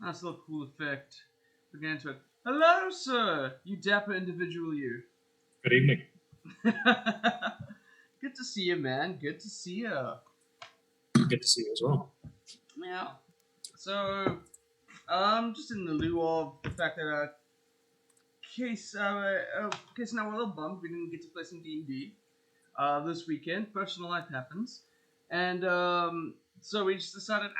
Nice little cool effect. We'll get into it. Hello, sir. You dapper individual, you. Good evening. Good to see you, man. Good to see you. Good to see you as well. Yeah. So, just in the lieu of the fact that, case now we're a little bummed we didn't get to play some D&D this weekend. Personal life happens. And, so we just decided,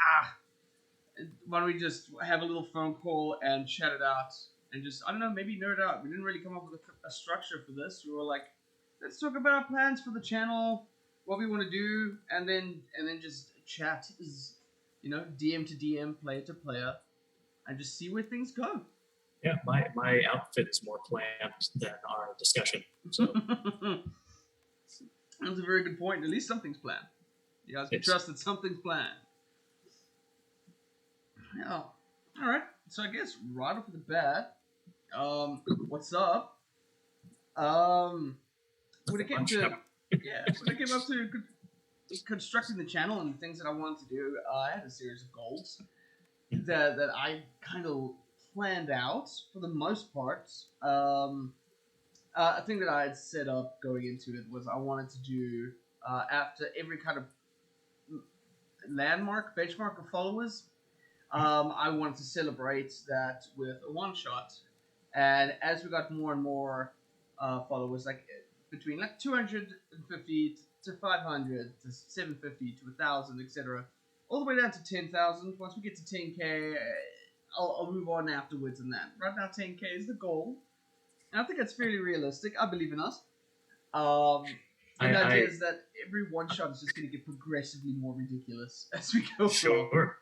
why don't we just have a little phone call and chat it out and just, I don't know, maybe nerd out. We didn't really come up with a structure for this. We were like, let's talk about our plans for the channel, what we want to do, and then just chat is, DM to DM, player to player, and just see where things go. Yeah, my outfit is more planned than our discussion. So That's a very good point. At least something's planned. You guys can trust that something's planned. Yeah. All right. So I guess right off the bat, what's up? When it came to when it came up to constructing the channel and things that I wanted to do, I had a series of goals that I kind of planned out for the most part. A thing that I had set up going into it was I wanted to do after every kind of landmark, benchmark of followers. I wanted to celebrate that with a one shot, and as we got more and more followers, like between like 250 to 500 to 750 to 1,000, etc., all the way down to 10,000. Once we get to 10k, I'll move on afterwards. And that right now 10k is the goal, and I think that's fairly realistic. I believe in us. And the idea is that every one shot is just going to get progressively more ridiculous as we go. Sure.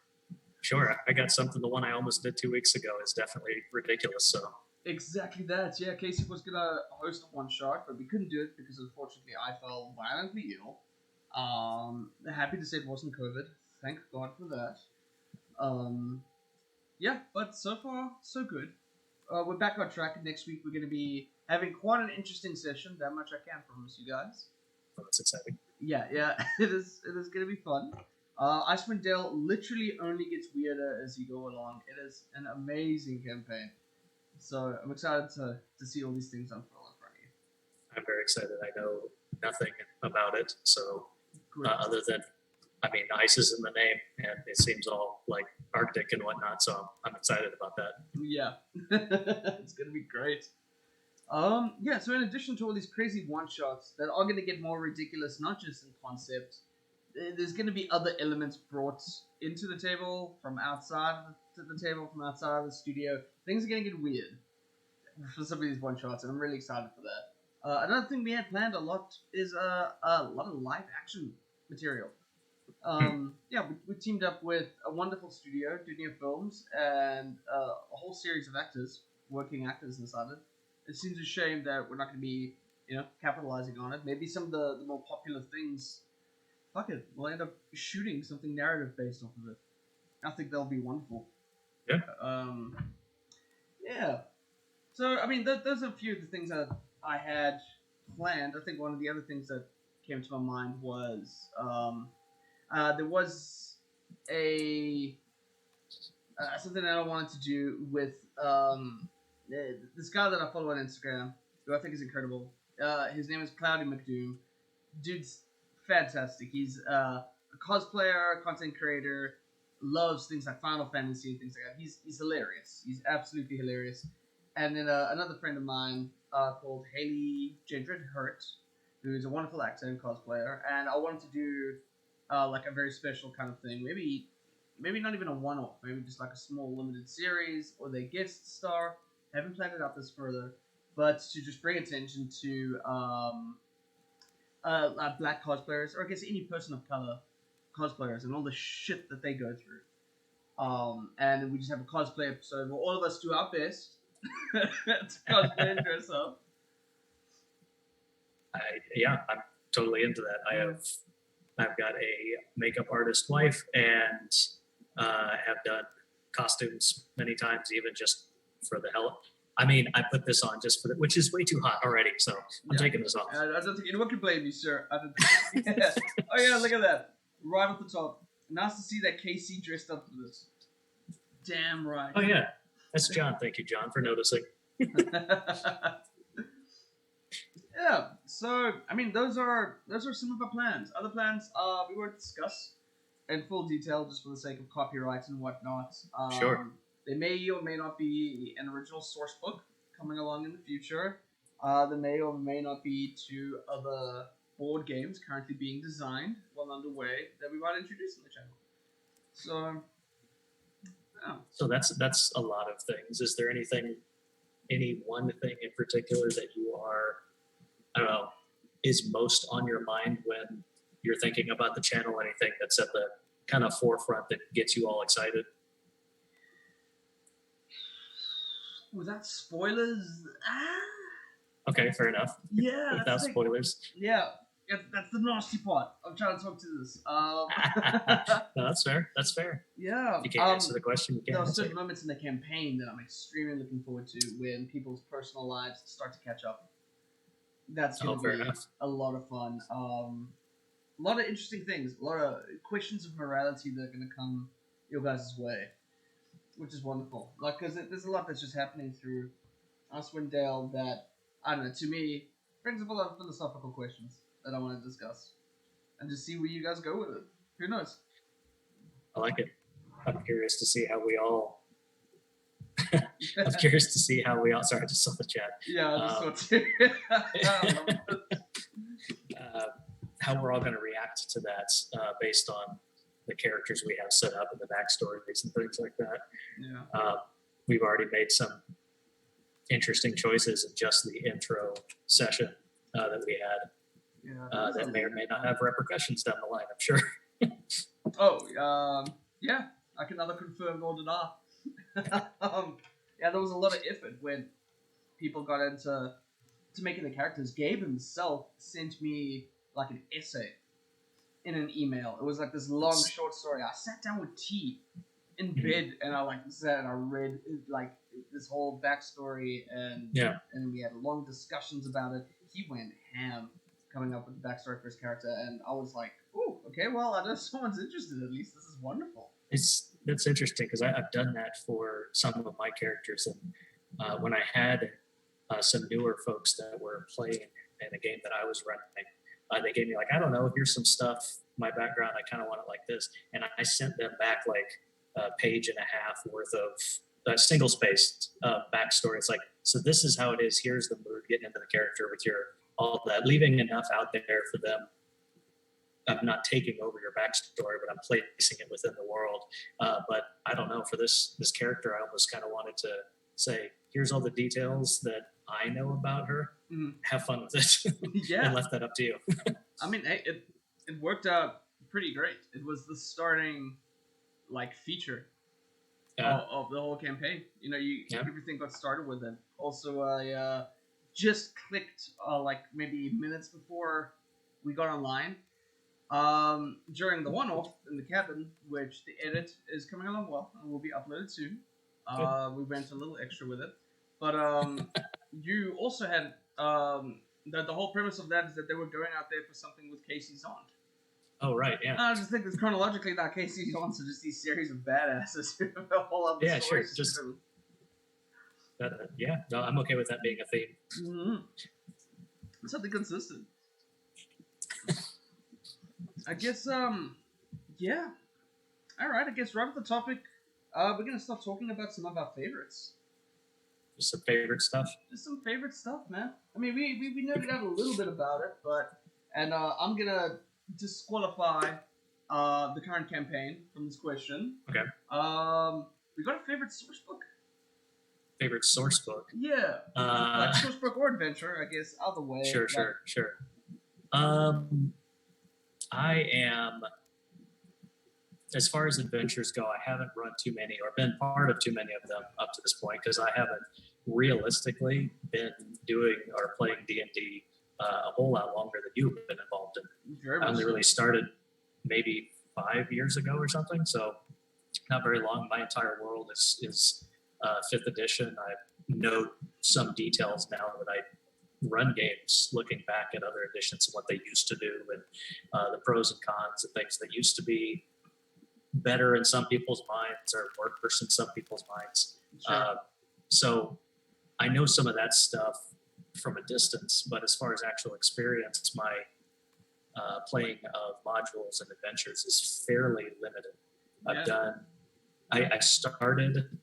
I got something. The one I almost did 2 weeks ago is definitely ridiculous. So exactly that. Yeah, Casey was gonna host a one shot, but we couldn't do it because unfortunately I fell violently ill. Happy to say it wasn't COVID. Thank God for that. Yeah, but so far so good. We're back on track. Next week we're going to be having quite an interesting session. That much I can promise you guys. Oh, that's exciting. Yeah, it is. It is going to be fun. Icewind Dale literally only gets weirder as you go along. It is an amazing campaign. So I'm excited to see all these things unfold in front of you. I'm very excited. I know nothing about it, so other than, I mean, ice is in the name, and it seems all like Arctic and whatnot. So I'm excited about that. Yeah, it's gonna be great. Yeah. So in addition to all these crazy one shots that are gonna get more ridiculous, not just in concept, there's gonna be other elements brought into the table from outside to the table, from outside of the studio. Things are gonna get weird for some of these one shots, and I'm really excited for that. Another thing we had planned a lot is a lot of live action material. Yeah, we teamed up with a wonderful studio, Dunia Films, and a whole series of actors, working actors inside it. It seems a shame that we're not going to be, capitalizing on it. Maybe some of the more popular things, fuck it, we'll end up shooting something narrative based off of it. I think that'll be wonderful. Yeah. Yeah. So, I mean, those are a few of the things that I had planned. I think one of the other things that came to my mind was there was a something that I wanted to do with this guy that I follow on Instagram, who I think is incredible. His name is Cloudy McDoom. Dude's fantastic. He's a cosplayer, content creator, loves things like Final Fantasy and things like that. He's hilarious. He's absolutely hilarious. And then another friend of mine called Haley Gendred Hurt, who's a wonderful actor and cosplayer. And I wanted to do like a very special kind of thing. Maybe not even a one-off. Maybe just like a small limited series or they guest star. Haven't planned it out this further, but to just bring attention to black cosplayers, or I guess any person of color cosplayers, and all the shit that they go through. And we just have a cosplay episode where all of us do our best to cosplay and dress up. I'm totally into that. I've got a makeup artist wife and have done costumes many times, even just for the hell. I mean, I put this on just for which is way too hot already, so I'm taking this off. I don't think anyone can blame you, sir. Yeah. Oh yeah, look at that, right at the top. Nice to see that Casey dressed up for this. Damn right. Oh yeah, that's John. Thank you, John, for noticing. Yeah. So I mean, those are some of our plans. Other plans, we won't discuss in full detail just for the sake of copyright and whatnot. Sure. There may or may not be an original source book coming along in the future. There may or may not be two other board games currently being designed, well underway, that we might introduce on the channel. So, yeah. So that's a lot of things. Is there any one thing in particular that you are, I don't know, is most on your mind when you're thinking about the channel? Anything that's at the kind of forefront that gets you all excited? Without spoilers, Okay, fair enough. yeah, Without that's spoilers. yeah, that's the nasty part. I'm trying to talk to this. No, that's fair. That's fair. Yeah. If you can't answer the question, you There can't are answer certain it. moments in the campaign that I'm extremely looking forward to when people's personal lives start to catch up. That's Oh, going fair to be enough. a lot of fun. A lot of interesting things, a lot of questions of morality that are going to come your guys' way, which is wonderful. Like, because there's a lot that's just happening through Icewind Dale that, I don't know, to me, brings up a lot of philosophical questions that I want to discuss. And just see where you guys go with it. Who knows? I like it. I'm curious to see how we all. I'm curious to see how we all. Sorry, I just saw the chat. Yeah, I just saw too. How we're all going to react to that based on the characters we have set up and the backstories and things like that. Yeah. We've already made some interesting choices in just the intro session that we had Yeah. that may or may not have repercussions down the line, I'm sure. Oh, yeah, I can neither confirm nor deny. Yeah, there was a lot of effort when people got into making the characters. Gabe himself sent me like an essay in an email. It was like this long short story. I sat down with tea in bed and I like sat and I read like this whole backstory and we had long discussions about it. He went ham coming up with the backstory for his character, and I was like, "Oh, okay, well, I know someone's interested. At least this is wonderful." That's interesting because I've done that for some of my characters, and when I had some newer folks that were playing in a game that I was running, they gave me like, I don't know, here's some stuff, my background, I kind of want it like this, and I sent them back like a page and a half worth of single spaced backstory. It's like, so this is how it is. Here's the mood, getting into the character with your all that, leaving enough out there for them. I'm not taking over your backstory, but I'm placing it within the world. But I don't know, for this character, I almost kind of wanted to say, here's all the details that I know about her. Have fun with it. Yeah. And left that up to you. I mean, it worked out pretty great. It was the starting like feature of the whole campaign. You know, everything got started with it. Also, I just clicked like maybe minutes before we got online. During the one-off in the cabin, which the edit is coming along well and will be uploaded soon. We went a little extra with it, but you also had the whole premise of that is that they were going out there for something with Casey's aunt. Oh right, yeah. I just think it's chronologically not Casey's aunts, are just these series of badasses. A whole other sure. Just yeah, no, I'm okay with that being a theme. Mm-hmm. Something consistent. I guess, yeah. All right, I guess right off the topic, we're going to start talking about some of our favorites. Just some favorite stuff? Just some favorite stuff, man. I mean, we nerded out a little bit about it, and I'm going to disqualify the current campaign from this question. Okay. We got a favorite source book? Favorite source book? Yeah. Like source book or adventure, I guess, either way. Sure. I am, as far as adventures go, I haven't run too many or been part of too many of them up to this point because I haven't realistically been doing or playing D&D a whole lot longer than you've been involved in. I only really started maybe 5 years ago or something, so not very long. My entire world is 5th edition. I know some details now that I run games looking back at other editions and what they used to do and the pros and cons and things that used to be better in some people's minds or worse in some people's minds. Sure. So I know some of that stuff from a distance, but as far as actual experience, my playing of modules and adventures is fairly limited. I started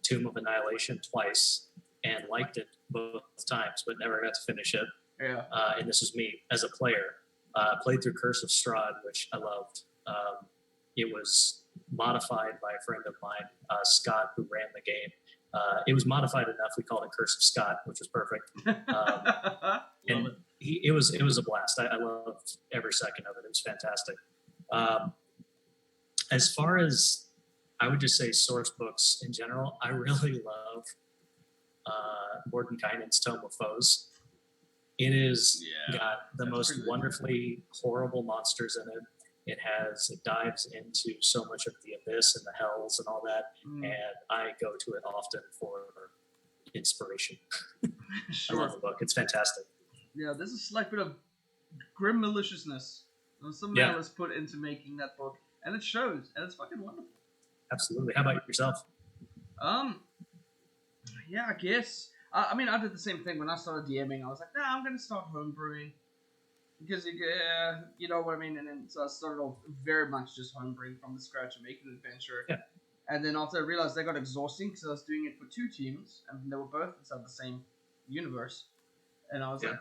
Tomb of Annihilation twice and liked it both times, but never got to finish it. Yeah. And this was me as a player. Played through Curse of Strahd, which I loved. It was modified by a friend of mine, Scott, who ran the game. It was modified enough we called it Curse of Scott, which was perfect. And it was a blast. I loved every second of it. It was fantastic. As far as I would just say source books in general, I really love Mordenkainen's Tome of Foes. It is got the most wonderfully horrible monsters in it. It dives into so much of the abyss and the hells and all that, and I go to it often for inspiration. Sure. I love the book. It's fantastic. Yeah, there's a slight bit of grim maliciousness some malice put into making that book, and it shows, and it's fucking wonderful. Absolutely. How about yourself? Yeah, I guess. I mean, I did the same thing when I started DMing. I was like, nah, I'm gonna start homebrewing. Because, you know what I mean? And then so I started off very much just homebrewing from the scratch and making an adventure. Yeah. And then after I realized that got exhausting because I was doing it for 2 teams and they were both inside the same universe. And I was like,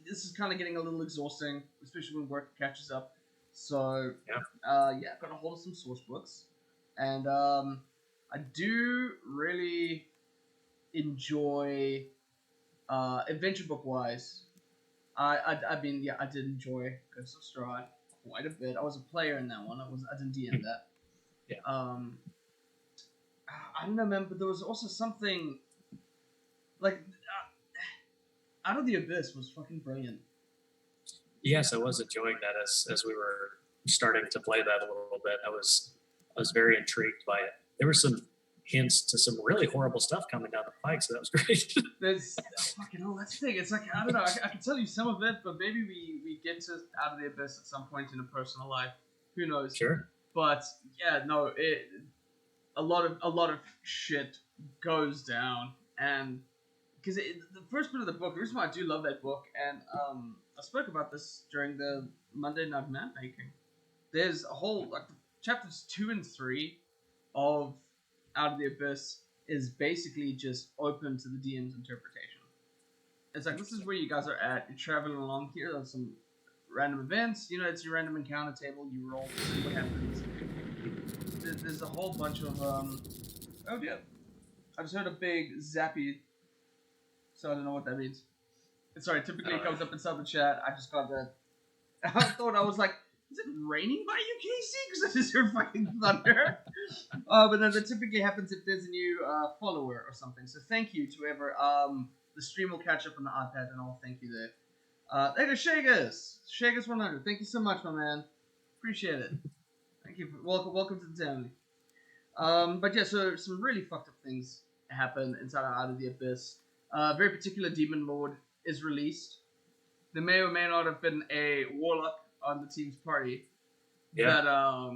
this is kind of getting a little exhausting, especially when work catches up. So, I got a hold of some source books. And I do really enjoy, adventure book-wise, I did enjoy Curse of Strahd quite a bit. I was a player in that one. I didn't DM that. Yeah. I don't know, man, but there was also something like Out of the Abyss was fucking brilliant. Yes, I was enjoying that as we were starting to play that a little bit. I was very intrigued by it. There were some hints to some really horrible stuff coming down the pike, so that was great. There's fucking that's the thing. It's like, I don't know. I can tell you some of it, but maybe we get to Out of the Abyss at some point in a personal life. Who knows? Sure. But yeah, no, a lot of shit goes down, and because the first bit of the book, the reason why I do love that book, and I spoke about this during the Monday Night Map Making. There's a whole chapters 2 and 3 of Out of the Abyss is basically just open to the DM's interpretation. It's like, this is where you guys are at. You're traveling along here. There's some random events. You know, it's your random encounter table. You roll to see what happens. There's a whole bunch of oh yeah, I just heard a big zappy, so I don't know what that means. Sorry, typically it comes up inside the chat. I just got that. I thought, I was like, is it raining by you, Casey? Because I just heard fucking thunder. But then that typically happens if there's a new follower or something. So thank you to whoever. The stream will catch up on the iPad, and I'll thank you there. Hey, there's Shagus 100. Thank you so much, my man. Appreciate it. Thank you. Welcome to the family. But yeah, so some really fucked up things happen inside or Out of the Abyss. A very particular demon lord is released. There may or may not have been a warlock on the team's party. Yeah. That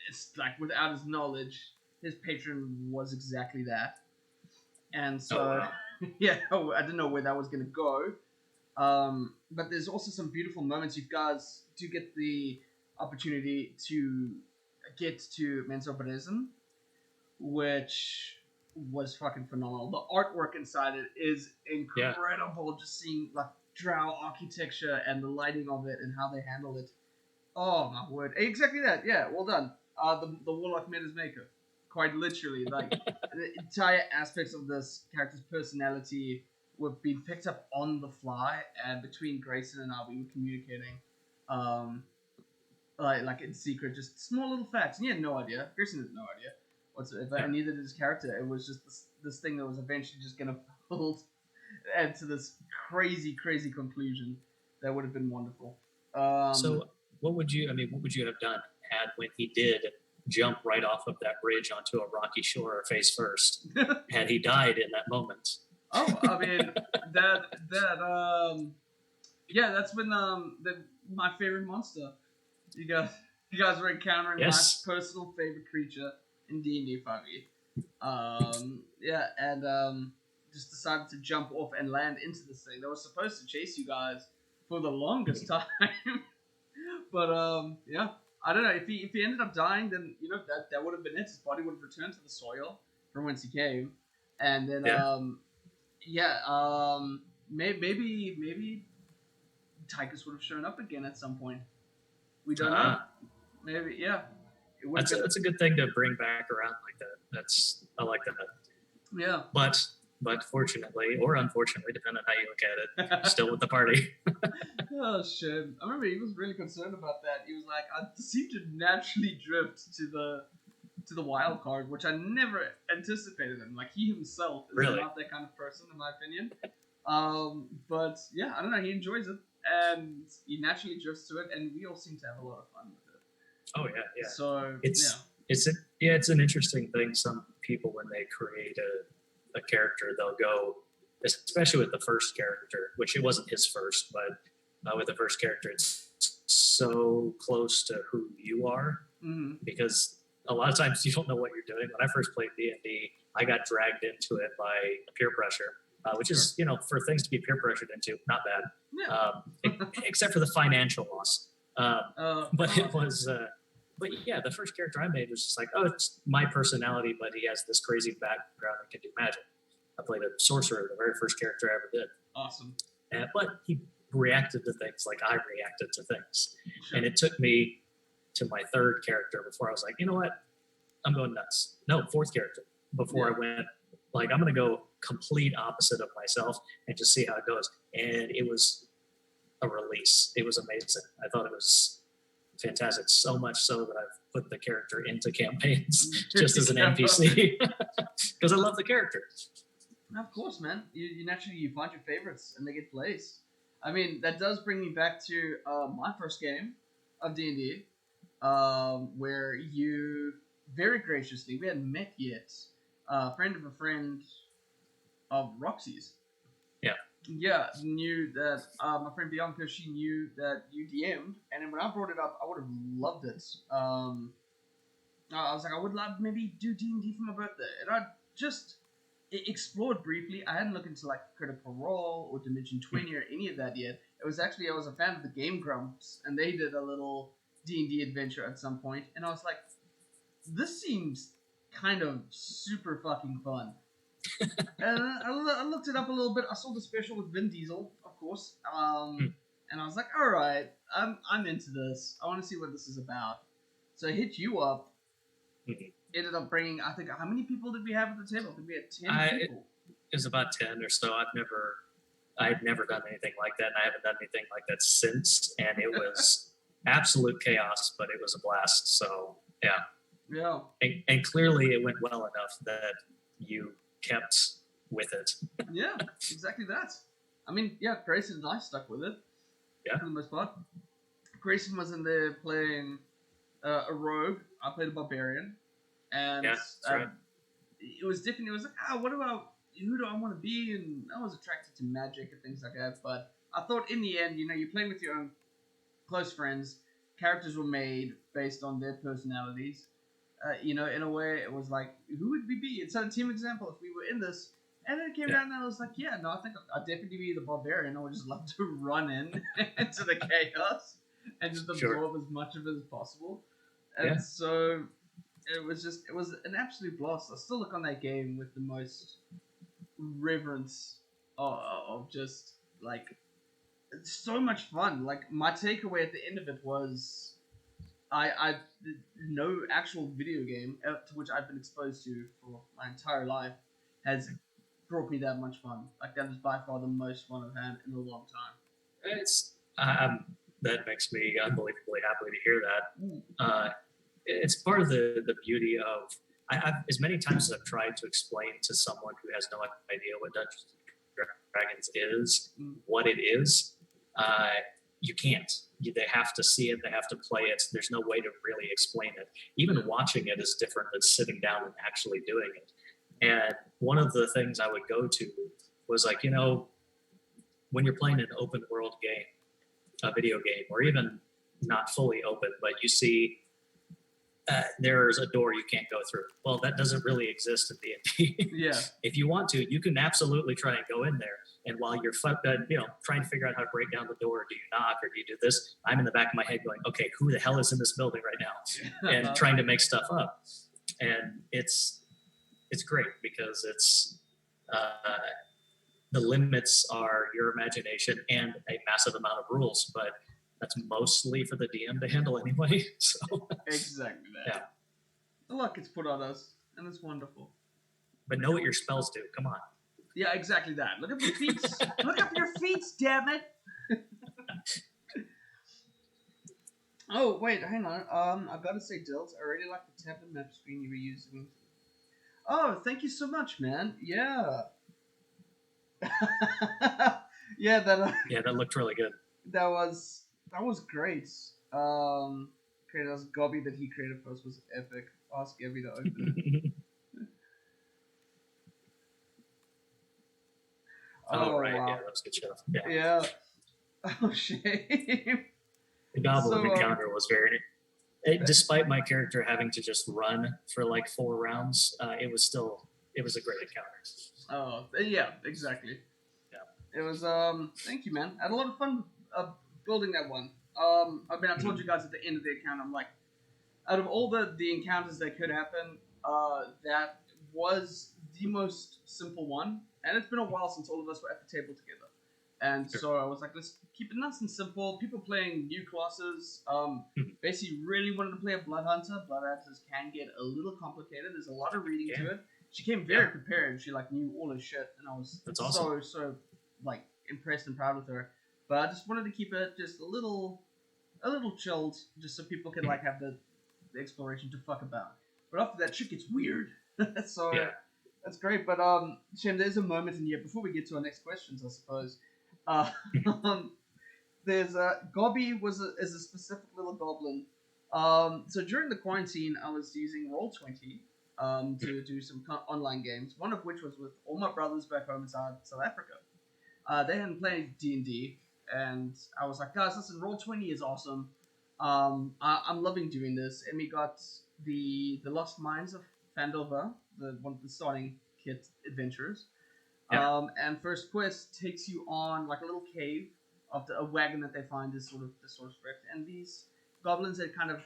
it's like, without his knowledge, his patron was exactly that. And so yeah, I didn't know where that was gonna go. But there's also some beautiful moments. You guys do get the opportunity to get to Mental Buddhism, which was fucking phenomenal. The artwork inside it is incredible. Yeah. Just seeing like drow architecture and the lighting of it and how they handle it. Oh my word! Exactly that. Yeah, well done. The warlock made his maker. Quite literally, like the entire aspects of this character's personality were being picked up on the fly, and between Grayson and I, we were communicating, like in secret, just small little facts. And he had no idea. Grayson had no idea whatsoever, and neither did his character. It was just this thing that was eventually just gonna build and to this crazy conclusion that would have been wonderful. So what would you have done when he did jump right off of that bridge onto a rocky shore face first? Had he died in that moment? Oh, I mean that's been my favorite monster. You got You guys were encountering Yes. my personal favorite creature in D&D 5e. Yeah, and just decided to jump off and land into this thing that was supposed to chase you guys for the longest time. But yeah, I don't know if he ended up dying, then that would have been it. His body would have returned to the soil from whence he came, and then Yeah. yeah, maybe Tychus would have shown up again at some point. We don't know. Maybe yeah. It would have been, That's a good thing to bring back around like that. I like that. yeah. But fortunately or unfortunately, depending on how you look at it, still with the party. Oh shit! I remember he was really concerned about that. He was like, "I seem to naturally drift to the wild card, which I never anticipated him. Like he himself is Really? not that kind of person, in my opinion. But yeah, I don't know. He enjoys it, and he naturally drifts to it, and we all seem to have a lot of fun with it. Oh yeah. So It's an interesting thing. Some people, when they create a character, they'll go, especially with the first character, which it wasn't his first, but with the first character, it's so close to who you are, because a lot of times you don't know what you're doing. When I first played D&D, I got dragged into it by peer pressure, which is, for things to be peer pressured into, not bad, except for the financial loss. But it was... But yeah, the first character I made was just like, oh, it's my personality, but he has this crazy background and can do magic. I played a sorcerer, the very first character I ever did. Awesome. But he reacted to things like I reacted to things. Sure. And it took me to my third character before I was like, you know what? I'm going nuts. No, fourth character. Before I went, like, I'm going to go complete opposite of myself and just see how it goes. And it was a release. It was amazing. I thought it was fantastic, so much so that I've put the character into campaigns just as an NPC because I love the character. Of course, man. You naturally find your favorites and they get placed. I mean, that does bring me back to my first game of D&D, where you very graciously, we hadn't met yet, friend of a friend of Roxy's. Yeah, knew that my friend Bianca, she knew that you DM'd, and then when I brought it up, I would have loved it. I was like, I would love maybe do D&D for my birthday, and I just explored briefly. I hadn't looked into like Critical Role or Dimension 20 or any of that yet. It was actually, I was a fan of the Game Grumps, and they did a little D&D adventure at some point, and I was like, this seems kind of super fucking fun. And I looked it up a little bit. I saw the special with Vin Diesel, of course, and I was like, all right, I'm into this. I want to see what this is about. So I hit you up. Ended up bringing, I think, how many people did we have at the table? I think we had 10 people. It was about 10 or so. I'd never done anything like that, and I haven't done anything like that since. And it was absolute chaos, but it was a blast. So yeah. And clearly, it went well enough that you kept with it. Yeah, exactly that. I mean, yeah, Grayson and I stuck with it. Yeah. For the most part. Grayson was in there playing a rogue. I played a barbarian. And that's right. It was different. It was like, who do I want to be? And I was attracted to magic and things like that. But I thought in the end, you're playing with your own close friends. Characters were made based on their personalities. In a way, it was like, who would we be? It's a team example if we were in this. And then it came down and I was like, I think I'd definitely be the barbarian. I would just love to run into the chaos and just absorb as much of it as possible. And so it was an absolute blast. I still look on that game with the most reverence of just, like, it's so much fun. Like, my takeaway at the end of it was, I no actual video game to which I've been exposed to for my entire life has brought me that much fun. Like, that is by far the most fun I've had in a long time. It's that makes me unbelievably happy to hear that. It's part of the beauty of I've as many times as I've tried to explain to someone who has no idea what Dungeons and Dragons is, what it is. You can't. They have to see it. They have to play it. There's no way to really explain it. Even watching it is different than sitting down and actually doing it. And one of the things I would go to was like, when you're playing an open world game, a video game, or even not fully open, but you see there's a door you can't go through. Well, that doesn't really exist in D&D. Yeah. If you want to, you can absolutely try and go in there. And while you're trying to figure out how to break down the door, do you knock or do you do this? I'm in the back of my head going, okay, who the hell is in this building right now? And trying to make stuff up. And it's great because it's the limits are your imagination and a massive amount of rules, but that's mostly for the DM to handle anyway. So exactly that. Yeah. The luck gets put on us, and it's wonderful. But know what your spells do. Come on. Yeah, exactly that. Look up your feet. Look up your feet, damn it. Oh, wait, hang on. I've got to say, Dylz, I really like the tab and map screen you were using. Oh, thank you so much, man. Yeah. Yeah, that looked really good. That was great. Okay, that was Gobby that he created first was epic. Ask Gabby to open it. Oh, right. Wow. Yeah, that was good stuff. Yeah. Oh, shame. The goblin encounter was very... Despite my character having to just run for like 4 rounds, it was a great encounter. Oh, yeah, exactly. Yeah. It was, thank you, man. I had a lot of fun building that one. I told you guys at the end of the account, I'm like, out of all the encounters that could happen, that was the most simple one. And it's been a while since all of us were at the table together. And so I was like, let's keep it nice and simple. People playing new classes, basically really wanted to play a Blood Hunter. Blood Hunters can get a little complicated. There's a lot of reading to it. She came very prepared. She like knew all his shit. And I was so like impressed and proud with her. But I just wanted to keep it just a little chilled, just so people could like have the exploration to fuck about. But after that, shit gets weird. So that's great. But Shem, there's a moment in here before we get to our next questions, I suppose. There's Gobby is a specific little goblin. So during the quarantine, I was using Roll20 to do some online games. One of which was with all my brothers back home in South Africa. They hadn't played D&D, and I was like, guys, listen, Roll20 is awesome. I'm loving doing this, and we got the Lost Mines of Fandover, one of the starting kit adventurers. And first quest takes you on like a little cave after a wagon that they find is sort of the source wrecked, and these goblins had kind of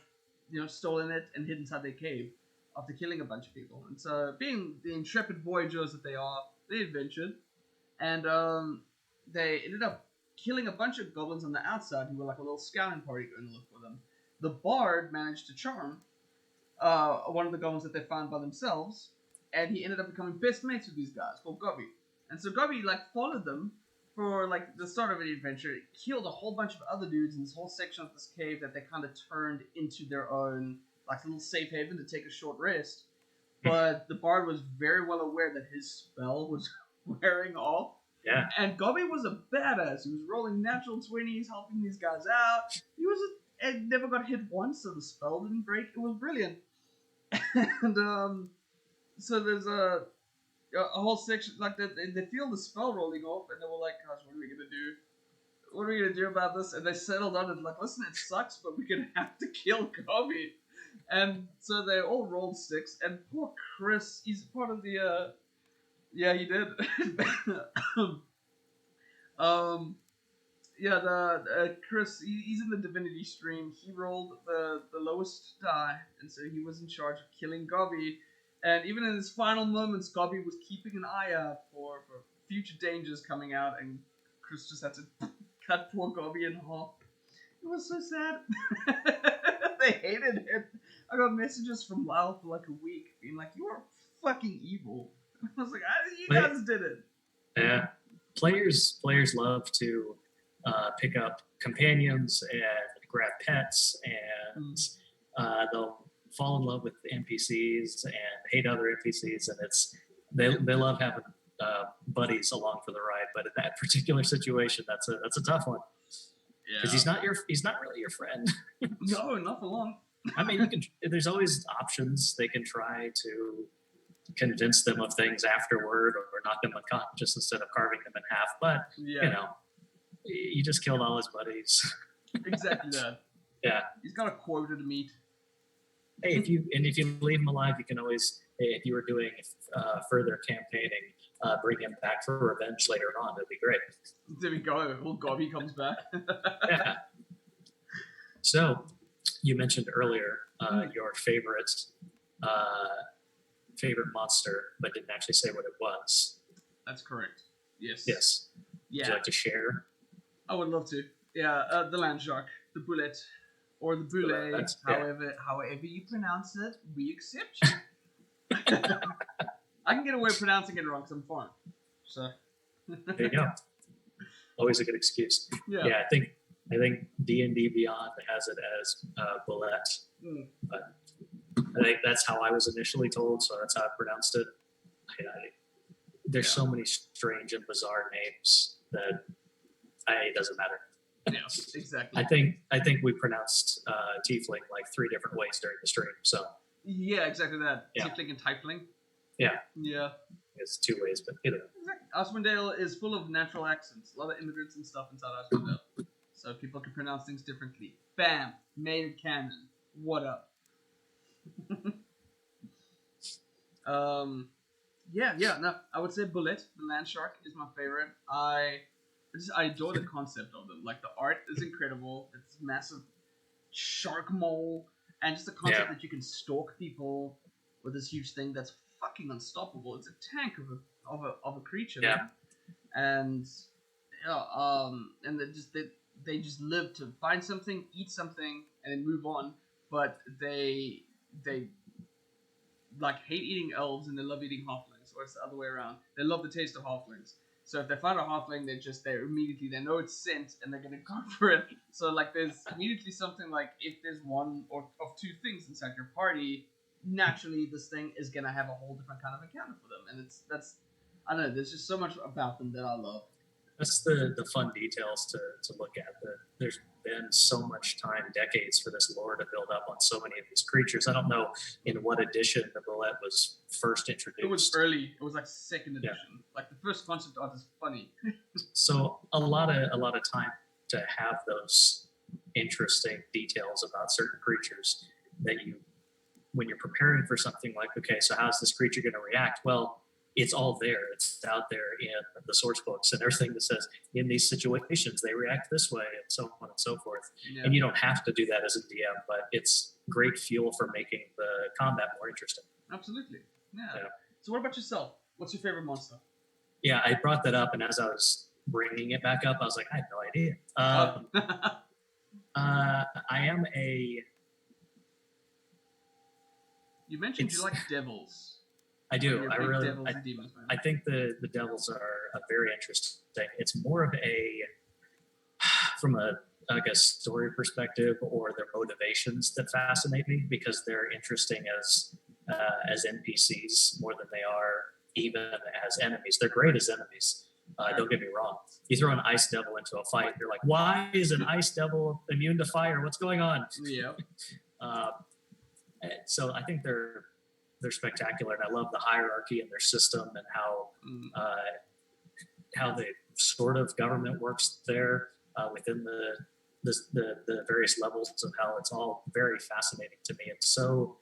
stolen it and hid inside their cave after killing a bunch of people. And so, being the intrepid voyagers that they are, they adventured, and they ended up killing a bunch of goblins on the outside who were like a little scouting party going to look for them. The bard managed to charm one of the goblins that they found by themselves, and he ended up becoming best mates with these guys called Gobby. And so Gobby like followed them for like the start of the adventure. It killed a whole bunch of other dudes in this whole section of this cave that they kind of turned into their own like little safe haven to take a short rest. But the bard was very well aware that his spell was wearing off. Yeah. And Gobby was a badass. He was rolling natural 20s, helping these guys out. It never got hit once, so the spell didn't break. It was brilliant. And so there's a whole section like that. They feel the spell rolling off, and they were like, "Gosh, what are we gonna do? What are we gonna do about this?" And they settled on it like, "Listen, it sucks, but we're gonna have to kill Gobby." And so they all rolled 6, and poor Chris, he's part of the. Yeah, he did. Chris, he's in the Divinity stream. He rolled the lowest die, and so he was in charge of killing Gobby. And even in his final moments, Gobby was keeping an eye out for future dangers coming out, and Chris just had to cut poor Gobby in half. It was so sad. They hated him. I got messages from Lyle for like a week being like, "You are fucking evil." I was like, "You guys did it." Yeah. Players love to pick up companions and grab pets, and they'll fall in love with NPCs and hate other NPCs, and they love having buddies along for the ride. But in that particular situation, that's a tough one because he's not really your friend. No, not for long. I mean, there's always options. They can try to convince them of things afterward, or knock them unconscious instead of carving them in half. But you just killed all his buddies. Exactly that. Yeah. He's got a quota to meet. Hey, if you leave him alive, you can always, if you were doing further campaigning, bring him back for revenge later on. That'd be great. There we go. Oh, Gobby comes back. Yeah. So, you mentioned earlier your favorite monster, but didn't actually say what it was. That's correct. Yes. Yes. Yeah. Would you like to share? I would love to. Yeah, the land shark, the bullet, or the boulet, however you pronounce it, we accept you. I can get away with pronouncing it wrong because I'm foreign. So. There you go. Always a good excuse. Yeah. I think D&D Beyond has it as bullet, but I think that's how I was initially told, so that's how I pronounced it. There's so many strange and bizarre names that it doesn't matter. Yeah, exactly. I think we pronounced tiefling like 3 different ways during the stream. So yeah, exactly that. Yeah. Tiefling and typeling. Yeah. Yeah. It's 2 ways, but either. Exactly. Icewind is full of natural accents. A lot of immigrants and stuff inside Icewind, so people can pronounce things differently. Bam, made it canon. What up? No, I would say Bullet, the land shark, is my favorite. I adore the concept of them. Like, the art is incredible. It's massive shark mole, and just the concept that you can stalk people with this huge thing that's fucking unstoppable. It's a tank of a creature. Yeah. Man. And they just live to find something, eat something, and then move on. But they like hate eating elves and they love eating halflings, or it's the other way around. They love the taste of halflings. So if they find a halfling, they know it's scent and they're gonna go for it. So like there's immediately something like, if there's one or of 2 things inside your party, naturally this thing is gonna have a whole different kind of encounter for them. And that's I don't know, there's just so much about them that I love. That's the fun details to look at. There's been so much time, decades, for this lore to build up on so many of these creatures. I don't know in what edition the bullet was first introduced. It was early. It was like 2nd edition. Yeah. Like the first concept art is funny. So a lot of time to have those interesting details about certain creatures that when you're preparing for something like, okay, so how's this creature going to react? Well, it's all there. It's out there in the source books and everything that says in these situations they react this way and so on and so forth. Yeah. And you don't have to do that as a DM, but it's great fuel for making the combat more interesting. Absolutely. Yeah. So what about yourself? What's your favorite monster? Yeah, I brought that up, and as I was bringing it back up, I was like, I have no idea. I am a... You mentioned you like devils. I do. I think the devils are very interesting. It's more of from a story perspective, or their motivations that fascinate me, because they're interesting as NPCs more than they are even as enemies. They're great as enemies. Don't get me wrong. You throw an ice devil into a fight, you're like, why is an ice devil immune to fire? What's going on? Yeah. So I think they're spectacular, and I love the hierarchy in their system and how the sort of government works there within the various levels of how it's all very fascinating to me. It's so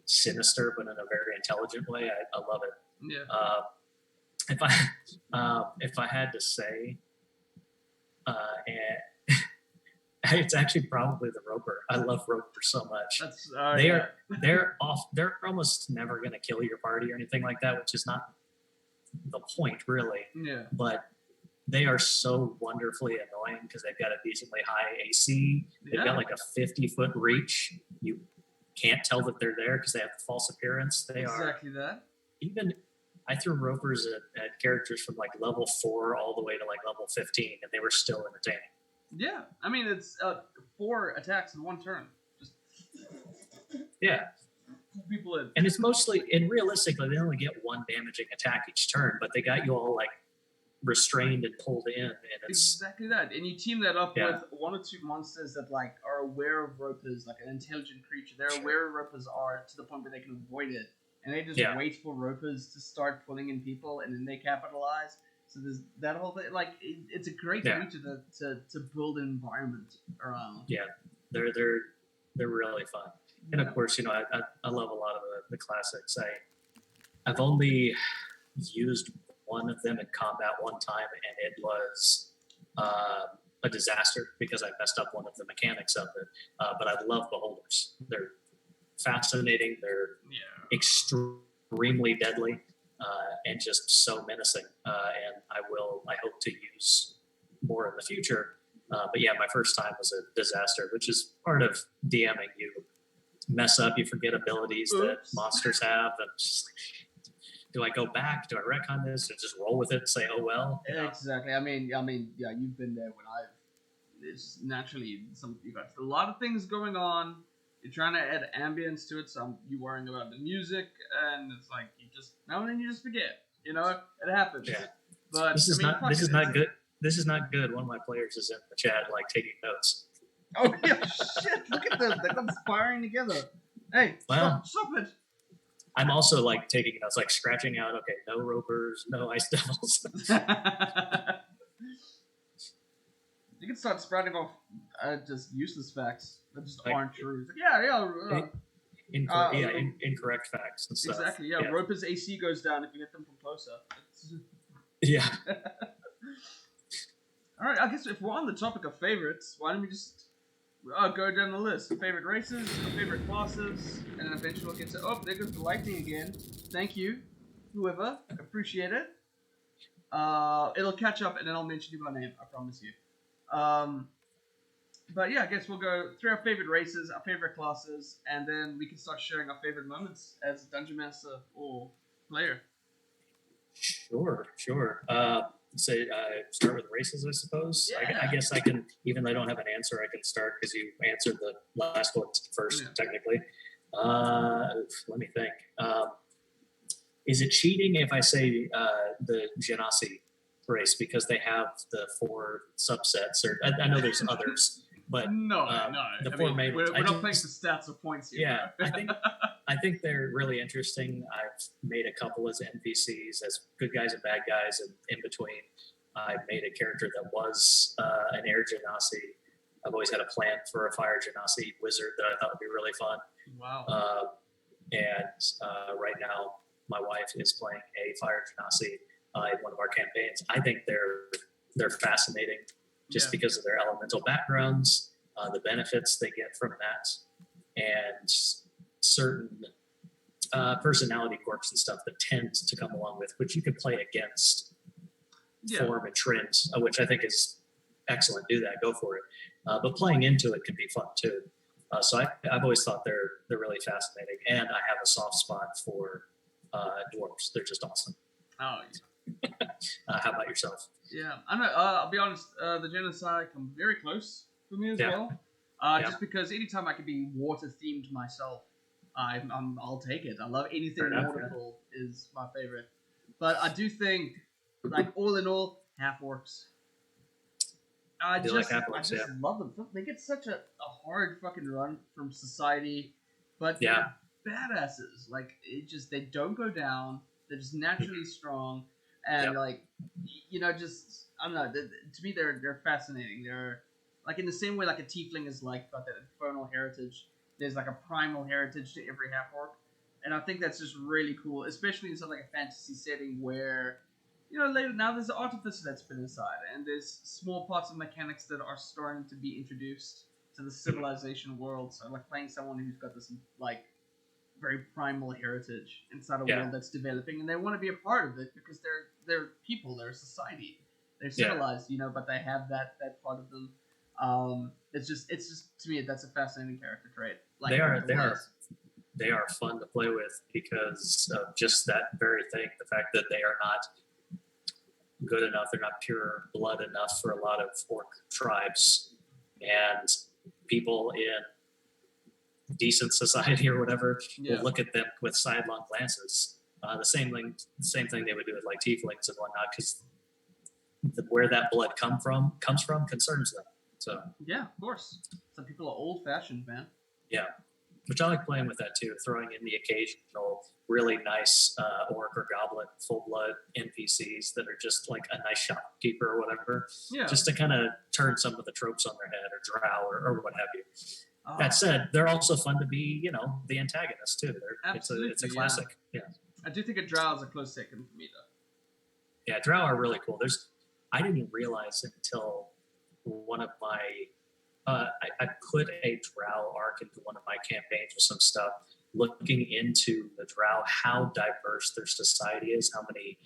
sinister, but in a very intelligent way. I love it. Yeah. If I had to say, it's actually probably the Roper. I love Roper so much. They're almost never going to kill your party or anything like that, which is not the point, really. Yeah. But they are so wonderfully annoying because they've got a decently high AC. They've got like a 50-foot reach. You can't tell that they're there because they have a false appearance. They are exactly that. Even I threw Ropers at characters from like level 4 all the way to like level 15, and they were still entertaining. Yeah, I mean, it's 4 attacks in 1 turn. Just yeah. People in. And it's mostly, and realistically, they only get 1 damaging attack each turn, but they got you all like restrained and pulled in, and it's exactly that. And you team that up with 1 or 2 monsters that like are aware of Ropers, like an intelligent creature. They're aware of Ropers are to the point where they can avoid it, and they just wait for Ropers to start pulling in people, and then they capitalize. So there's that whole thing. Like it's a great creature to build an environment around. Yeah, they're really fun. And of course, I love a lot of the classics. I've only used one of them in combat one time, and it was a disaster because I messed up one of the mechanics of it. But I love beholders. They're fascinating. They're extremely deadly, and just so menacing. And I hope to use more in the future. But yeah, my first time was a disaster, which is part of DMing. You mess up, you forget abilities that monsters have, and just like, do I go back? Do I retcon this? Or just roll with it and say, oh well? Exactly. I mean, yeah, you've been there when it's naturally you got a lot of things going on. You're trying to add ambience to it, so you worrying about the music, and it's like you just now and then you just forget. It happens. Yeah. But this is not good. This is not good. One of my players is in the chat, like taking notes. Oh yeah, shit! Look at them. They're conspiring together. Hey, stop it! I'm also like taking notes, like scratching out. Okay, no ropers, no ice devils. You can start sprouting off just useless facts that just aren't true. Like, incorrect facts and stuff. Exactly. Yeah, Roper's AC goes down if you hit them from closer. Yeah. All right. I guess if we're on the topic of favorites, why don't we just go down the list? Favorite races, favorite classes, and then eventually we'll get to. Oh, there goes the lightning again. Thank you, whoever. Appreciate it. It'll catch up, and then I'll mention you by name. I promise you. But yeah, I guess we'll go through our favorite races, our favorite classes, and then we can start sharing our favorite moments as a dungeon master or player. Sure. Start with races, I suppose. Yeah. I guess I can, even though I don't have an answer, I can start because you answered the last one first, technically. Let me think. Is it cheating if I say the Genasi race because they have the 4 subsets? Or I know there's others, but no. The 4 main ones. We're not playing for stats or points here. Yeah, I think they're really interesting. I've made a couple as NPCs, as good guys and bad guys, and in between. I made a character that was an air Genasi. I've always had a plan for a fire Genasi wizard that I thought would be really fun. Wow. And right now, my wife is playing a fire Genasi in one of our campaigns. I think they're fascinating just because of their elemental backgrounds, the benefits they get from that, and certain personality quirks and stuff that tend to come along with, which you could play against form and trend, which I think is excellent. Do that, go for it. But playing into it can be fun too. So I've always thought they're really fascinating, and I have a soft spot for dwarves. They're just awesome. Oh, yeah. How about yourself? Yeah, I know. I'll be honest. The genocide come very close for me as well. Just because anytime I can be water themed myself, I'll take it. I love anything nautical is my favorite. But I do think, like all in all, half orcs. I just love them. They get such a hard fucking run from society, but they're badasses. Like they don't go down. They're just naturally strong, and I don't know. To me, they're fascinating. They're like in the same way like a tiefling is like got that infernal heritage. There's like a primal heritage to every half orc, and I think that's just really cool, especially in something like a fantasy setting where. Later now there's an artificer that's been inside, and there's small parts of mechanics that are starting to be introduced to the civilization world. So, like playing someone who's got this like very primal heritage inside a world that's developing, and they want to be a part of it because they're people, they're society, they're civilized, but they have that part of them. It's just to me that's a fascinating character trait. Like they are fun to play with because of just that very thing. The fact that they are not good enough, they're not pure blood enough for a lot of orc tribes, and people in decent society or whatever will look at them with sidelong glances. The same thing they would do with like tieflings and whatnot, because where that blood comes from concerns them. So yeah, of course. Some people are old fashioned, man. Yeah. Which I like playing with that too, throwing in the occasional really nice orc or goblin full blood NPCs that are just like a nice shopkeeper or whatever, just to kind of turn some of the tropes on their head, or drow or what have you. That said, they're also fun to be, the antagonist too. Absolutely, It's a classic. Yeah. I do think a drow is a close second for me though. Yeah, drow are really cool. I didn't realize until one of my I put a drow arc into one of my campaigns with some stuff, looking into the drow, how diverse their society is, how many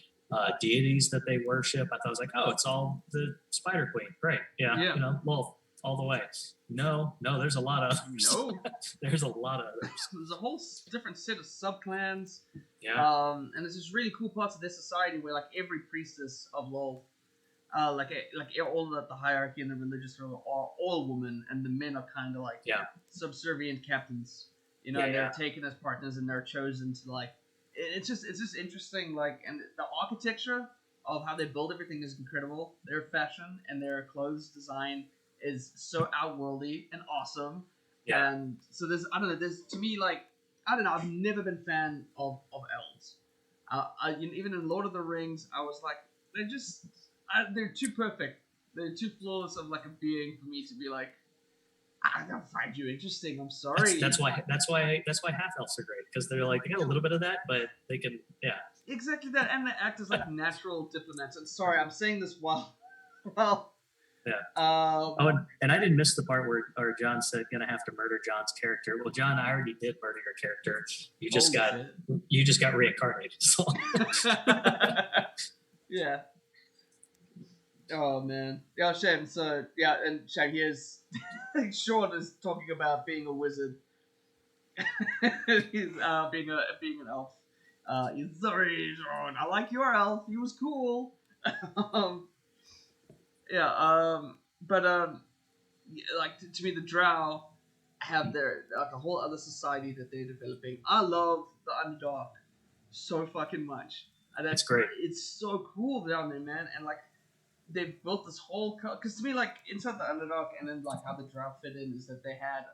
deities that they worship. I was like, oh, it's all the Spider Queen. Great. Yeah. Well, all the way. No, there's a lot of others. No. There's a lot of others. There's a whole different set of subclans. Yeah. And there's just really cool parts of their society where like every priestess of LoL, like all of the hierarchy and the religious are all women, and the men are kind of like subservient captains. They're taken as partners and they're chosen to like. It's just interesting, like, and the architecture of how they build everything is incredible. Their fashion and their clothes design is so outworldly and awesome. Yeah. And so there's to me, like, I don't know, I've never been a fan of elves. Even in Lord of the Rings, I was like, they're too perfect. They're too flawless of like a being for me to be like, I don't find you interesting. I'm sorry. That's why half elves are great, because they're like, they got a little bit of that, but they can exactly that, and they act as like natural diplomats. And sorry, I'm saying this while. And I didn't miss the part where John said gonna have to murder John's character. Well, John, I already did murder your character. You just got reincarnated. So. Yeah. Oh man. Yeah, Shane. So and Shane, here's Sean is talking about being a wizard. He's being an elf. He's sorry, Sean. I like your elf. He was cool. Like to me, the drow have their like a whole other society that they're developing. I love the Underdark so fucking much. And that's great. It's so cool down there, man. And like they've built this whole because to me, like inside the Underdark, and then like how the drow fit in is that they had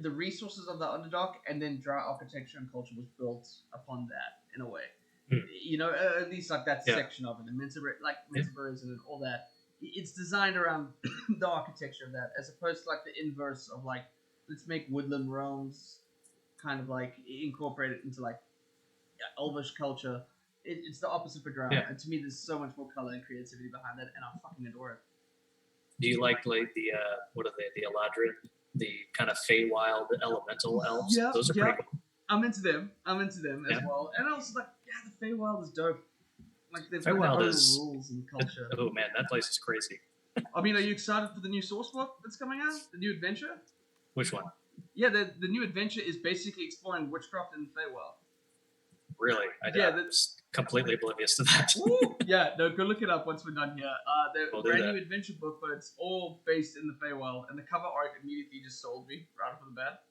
the resources of the Underdark, and then drow architecture and culture was built upon that in a way. At least like that section of it, and Minceberries and all that. It's designed around the architecture of that, as opposed to like the inverse of like, let's make woodland realms kind of like incorporate it into like elvish culture. It's the opposite for drow, and to me, there's so much more color and creativity behind that, and I fucking adore it. Do you like the what are they, the Eladrin, the kind of Feywild elemental elves? Yeah, those are pretty cool. I'm into them as well, and also like the Feywild is dope. Like they've got their own rules and culture. Oh man, that place is crazy. I mean, are you excited for the new source book that's coming out? The new adventure? Which one? Yeah, the new adventure is basically exploring witchcraft in the Feywild. Really? I was completely oblivious to that. Yeah, no, go look it up once we're done here. The brand new adventure book, but it's all based in the Feywild, and the cover art immediately just sold me right off the bat.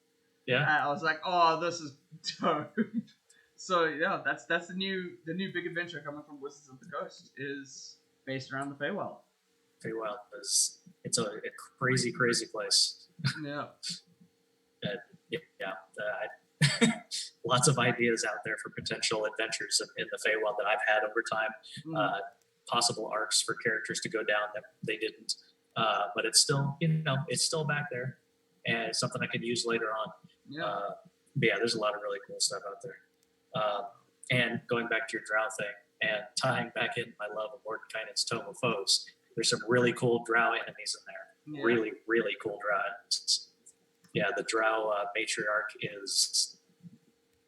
Yeah. And I was like, oh, this is dope. So yeah, that's the new big adventure coming from Wizards of the Coast is based around the Feywild. Feywild it's a crazy place. Yeah. Lots of ideas out there for potential adventures in the Feywild that I've had over time. Possible arcs for characters to go down that they didn't, but it's still it's still back there, and it's something I could use later on. Yeah. There's a lot of really cool stuff out there. And going back to your drow thing and tying back in my love of Mordenkainen's Tome of Foes, there's some really cool drow enemies in there. Yeah. Really, really cool drow enemies. Yeah, the drow matriarch is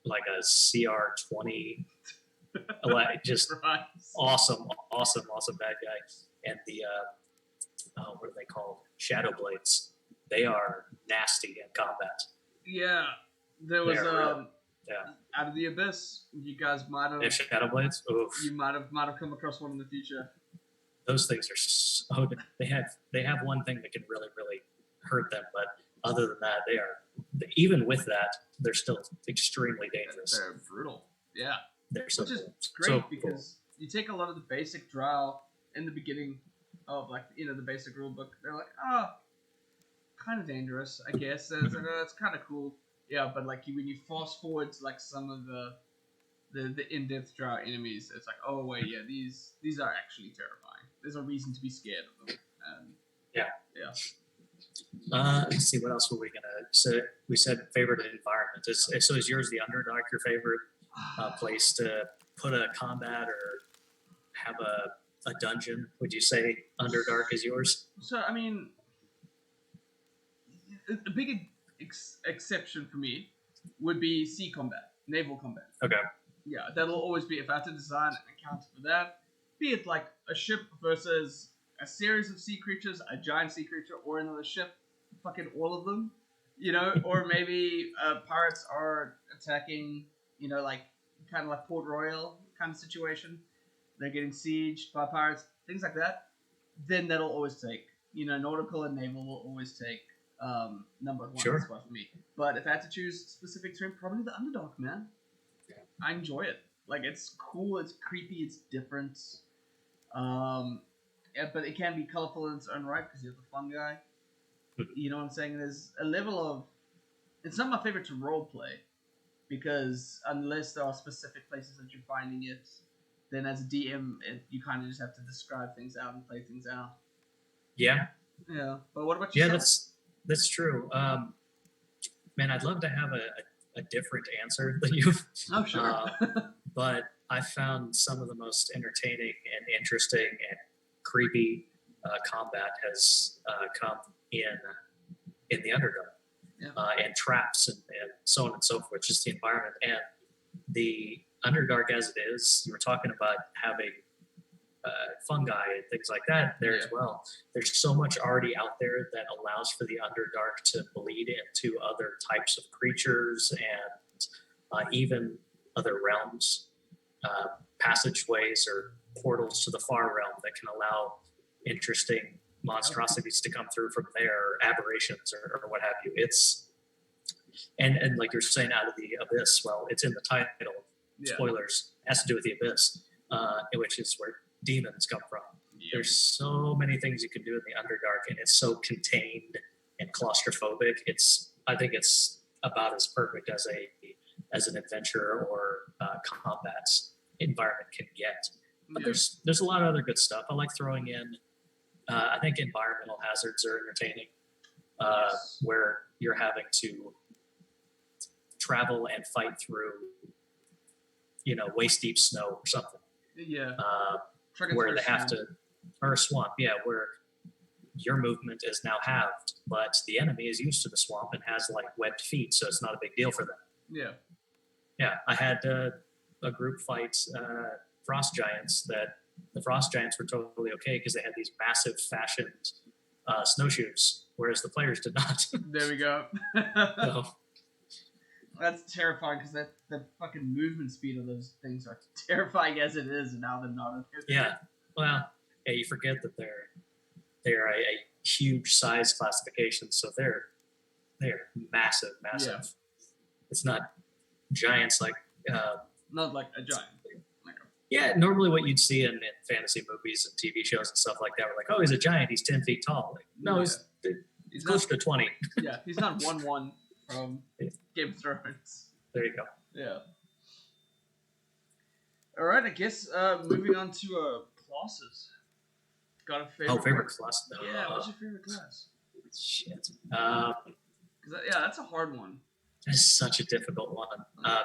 like a CR 20, just awesome bad guy. And the what are they called? Shadow Blades. They are nasty in combat. Yeah, there was Out of the Abyss. You guys might have Shadow Blades. Oof. You might have come across one in the future. Those things are so. They have one thing that can really hurt them, but other than that, they are. Even with that, they're still extremely dangerous. They're brutal. Yeah. They're so Which is great because you take a lot of the basic drow in the beginning of like the basic rule book. They're like, kind of dangerous, I guess. It's kind of cool. Yeah, but like when you fast forward to like some of the in-depth drow enemies, it's like, oh wait, yeah, these are actually terrifying. There's a reason to be scared of them. Yeah. Let's see, what else were we gonna say? We said favorite environment. So is yours the Underdark your favorite place to put a combat or have a dungeon? Would you say Underdark is yours? So I mean, a big exception for me would be sea combat, naval combat. Okay. Yeah, that'll always be, if I had to design an encounter for that, be it like a ship versus a series of sea creatures, a giant sea creature, or another ship, fucking all of them, or maybe pirates are attacking, like kind of like Port Royal kind of situation. They're getting sieged by pirates, things like that. Then that'll always take, nautical and naval will always take number one Sure. spot for me. But if I had to choose specific terrain, probably the Underdark, man. I enjoy it. Like, it's cool, it's creepy, it's different. Yeah, but it can be colorful in its own right because you're the fun guy. You know what I'm saying? There's a level of... It's not my favorite to role play because unless there are specific places that you're finding it, then as a DM, you kind of just have to describe things out and play things out. Yeah. Yeah. But what about yourself? Yeah, that's true. Man, I'd love to have a different answer than you. Oh, sure. But I found some of the most entertaining and interesting and creepy combat has come in the Underdark. Yeah. And traps and so on and so forth, just the environment. And the Underdark as it is, you were talking about having fungi and things like that there as well. There's so much already out there that allows for the Underdark to bleed into other types of creatures and even other realms, passageways or portals to the far realm that can allow interesting monstrosities to come through from there, or aberrations or what have you. It's and like you're saying, out of the abyss. Well, it's in the title. Yeah. Spoilers, has to do with the abyss, which is where demons come from. Yep. There's so many things you can do in the Underdark, and it's so contained and claustrophobic. I think it's about as perfect as an adventure or combat environment can get. But there's a lot of other good stuff. I like throwing in. I think environmental hazards are entertaining, where you're having to travel and fight through, waist deep snow or something. Yeah. Where they have to, or a swamp, where your movement is now halved, but the enemy is used to the swamp and has like webbed feet, so it's not a big deal for them. Yeah. Yeah, I had a group fight frost giants that the frost giants were totally okay because they had these massive fashioned snowshoes, whereas the players did not. There we go. So, that's terrifying because the fucking movement speed of those things are terrifying as it is, and now they're not. Yeah, well, you forget that they're a huge size classification, so they're massive. Yeah. It's not giants like not like a giant. Yeah, normally what you'd see in fantasy movies and TV shows and stuff like that, we're like, oh, he's a giant, he's 10 feet tall. Like, no, he's close to 20. Yeah, he's not 1-1 from Game of Thrones. There you go. Yeah. All right, I guess moving on to classes. Got a favorite? Favorite class? Yeah, what's your favorite class? Shit. That's a hard one. That's such a difficult one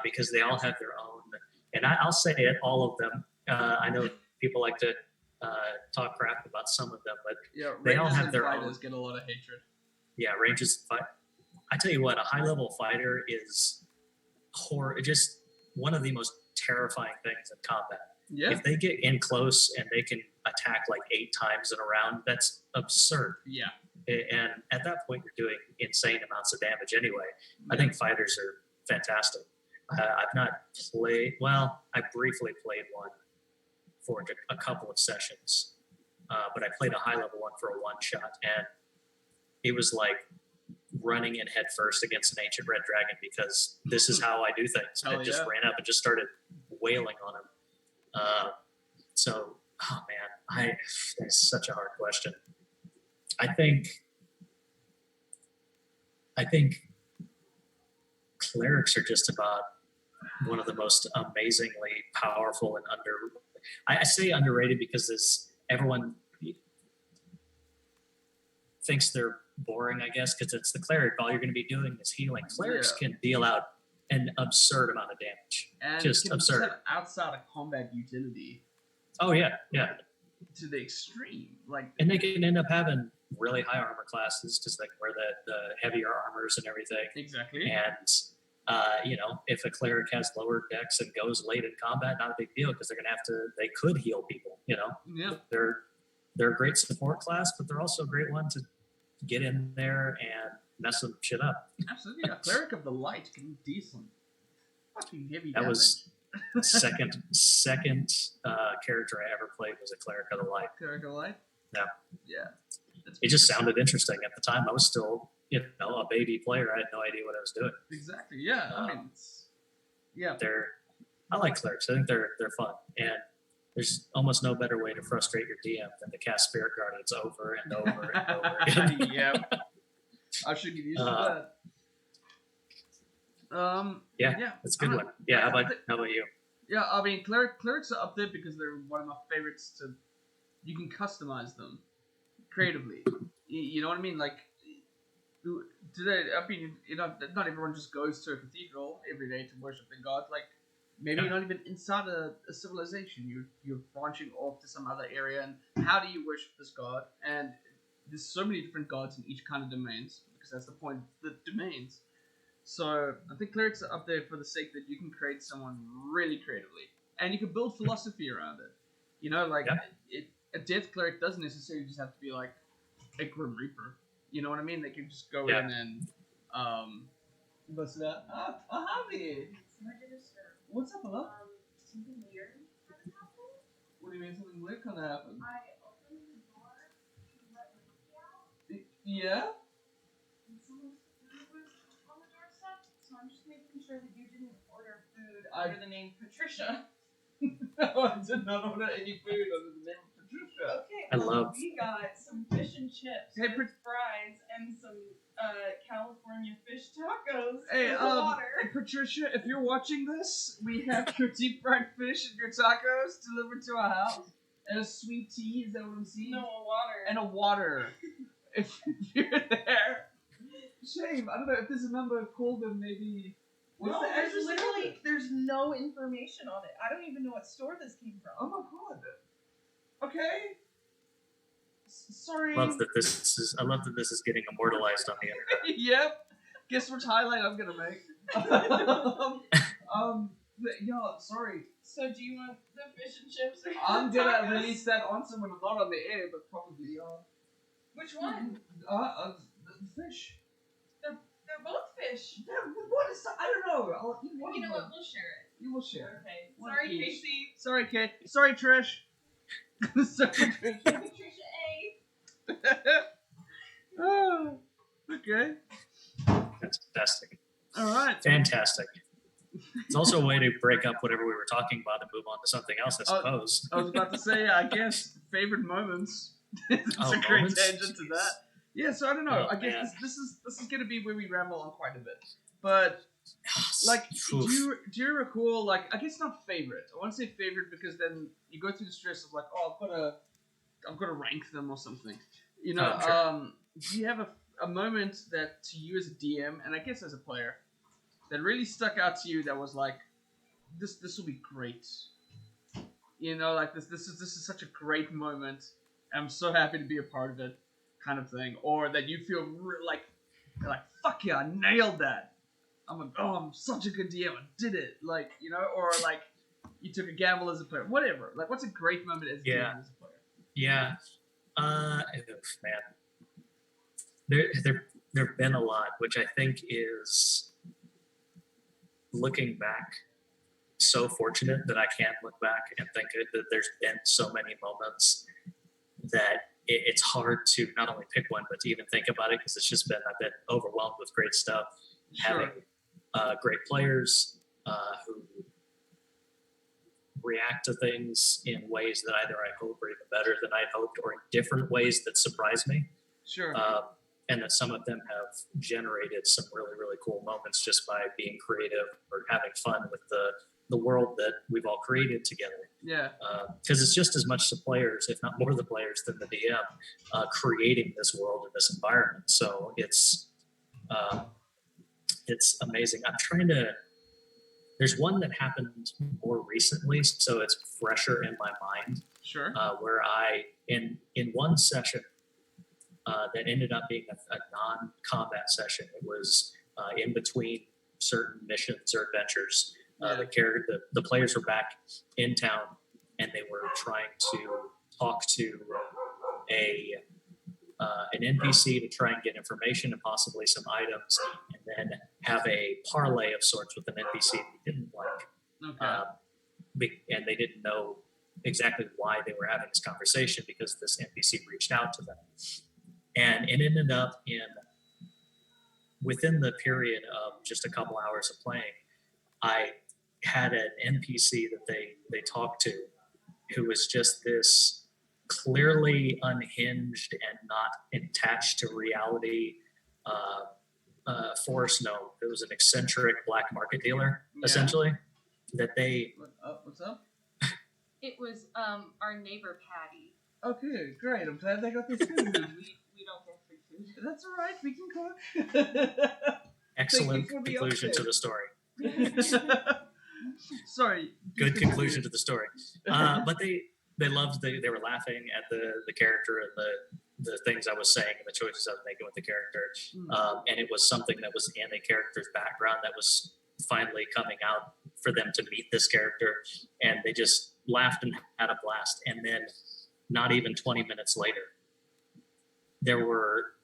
because they all have their own. And I'll say it, all of them. I know people like to talk crap about some of them, but they all have their own. Fighters get a lot of hatred. Yeah, ranges. I tell you what, a high-level fighter is just one of the most terrifying things in combat. Yeah. If they get in close and they can attack like 8 times in a round, that's absurd. Yeah. And at that point, you're doing insane amounts of damage anyway. Yeah. I think fighters are fantastic. I've not played, I briefly played one for a couple of sessions, but I played a high-level one for a one-shot, and it was like running in head first against an ancient red dragon because this is how I do things. I just ran up and just started wailing on him. That's such a hard question. I think clerics are just about one of the most amazingly powerful and I say underrated because everyone thinks they're boring, I guess, because it's the cleric. All you're going to be doing is healing. Clerics Yeah. can deal out an absurd amount of damage. And Just can absurd. have outside of combat utility Oh yeah. to the extreme. Like, And they can end up having really high armor classes because they can wear the heavier armors and everything. exactly. And if a cleric has lower dex and goes late in combat, not a big deal because they're gonna have to. They could heal people. Yeah. They're a great support class, but they're also a great one to get in there and mess some shit up. Absolutely. A cleric of the light can be decent. Fucking heavy That damage. was second character I ever played was a cleric of the light. Cleric of the light. Yeah. Yeah. It just sounded interesting at the time. I was still a baby player. I had no idea what I was doing. Exactly. Yeah. I mean, I like clerics. I think they're fun, and there's almost no better way to frustrate your DM than to cast Spirit Guardians over and over and over again. Yeah. I should get used to that. Yeah, that's a good one. Yeah, how about you? Yeah, I mean, clerics are up there because they're one of my favorites. You can customize them creatively. You know what I mean? Like, today, I mean, not everyone just goes to a cathedral every day to worship their god. Like, maybe you're not even inside a civilization. You're branching off to some other area, and how do you worship this god? And there's so many different gods in each kind of domains, because that's the point of the domains. So I think clerics are up there for the sake that you can create someone really creatively, and you can build philosophy around it. A death cleric doesn't necessarily just have to be like a Grim Reaper. You know what I mean? They can just go in and what's that? Javi! What's up, hello? Something weird kind of happened. What do you mean something weird kind of happened? I opened the door to let Ricky out. Yeah? And someone's food was on the doorstep, so I'm just making sure that you didn't order food under the name Patricia. No, I did not order any food under the name of Patricia. Okay, we got some fish and chips Hey, with fries and some California fish tacos Hey, with water. Patricia, if you're watching this, we have your deep fried fish and your tacos delivered to our house. And a sweet tea, is that what I'm seeing? No, a water. And a water. If you're there. Shame, I don't know, if there's a number, call them maybe. No, there's no information on it. I don't even know what store this came from. Oh my god. Okay. Sorry. I love that this is getting immortalized on the internet. Yep. Guess which highlight I'm gonna make. Sorry. So do you want the fish and chips or I'm the gonna tacos? release that on someone, not on the air, but probably Which one? The fish. They're both fish. What is that? I don't know. I'll eat one You know of them. what? We'll share it. You will share. Okay. One Sorry, each. Casey. Sorry, Kate. Sorry, Trish. Sorry, Trish. Patricia A. Oh, okay. That's fantastic. All right. Fantastic. It's also a way to break up whatever we were talking about and move on to something else, I suppose. I was about to say, I guess favorite moments. It's a great moments? tangent to that. Yeah, so I don't know. I guess this is gonna be where we ramble on quite a bit. But like, do you recall, like, I guess not favorite. I want to say favorite because then you go through the stress of like, oh, I've got to rank them or something. You know, sure. Do you have a moment that to you as a DM and I guess as a player that really stuck out to you that was like, this will be great. You know, like this is such a great moment. I'm so happy to be a part of it, kind of thing, or that you feel like fuck yeah, I nailed that. I'm such a good DM, I did it, like, you know, or like you took a gamble as a player, whatever. Like, what's a great moment as a DM as a player? Yeah, man, there've been a lot, which I think is looking back. So fortunate that I can't look back and think that there's been so many moments that it's hard to not only pick one, but to even think about it, because I've been overwhelmed with great stuff. Sure. Having great players who react to things in ways that either I hope are even better than I'd hoped, or in different ways that surprise me. Sure. And that some of them have generated some really, really cool moments just by being creative or having fun with the world that we've all created together. Yeah. Because it's just as much the players, if not more the players, than the DM creating this world and this environment. So it's amazing. I'm trying to. There's one that happened more recently, so it's fresher in my mind. Sure. Where I in one session that ended up being a non-combat session. It was in between certain missions or adventures. The players were back in town, and they were trying to talk to an NPC to try and get information and possibly some items, and then have a parlay of sorts with an NPC they didn't like. Okay. And they didn't know exactly why they were having this conversation because this NPC reached out to them. And it ended up within the period of just a couple hours of playing, I had an NPC that they talked to who was just this clearly unhinged and not attached to reality force gnome. It was an eccentric black market dealer, essentially, that they... What's up? It was our neighbor Patty. Okay, great. I'm glad they got this food. We don't get free food. That's all right. We can cook. Excellent conclusion to the story. Sorry. Good conclusion to the story. But they loved they were laughing at the character and the things I was saying and the choices I was making with the character. And it was something that was in a character's background that was finally coming out for them to meet this character. And they just laughed and had a blast. And then not even 20 minutes later, they were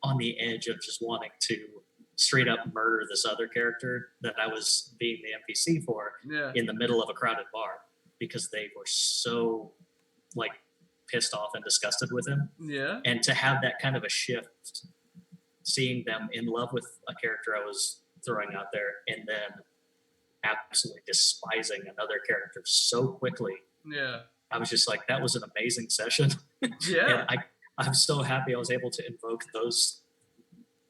on the edge of just wanting to straight up murder this other character that I was being the NPC for in the middle of a crowded bar because they were so like pissed off and disgusted with him. Yeah. And to have that kind of a shift, seeing them in love with a character I was throwing out there and then absolutely despising another character so quickly. Yeah. I was just like, that was an amazing session. Yeah. And I'm so happy I was able to invoke those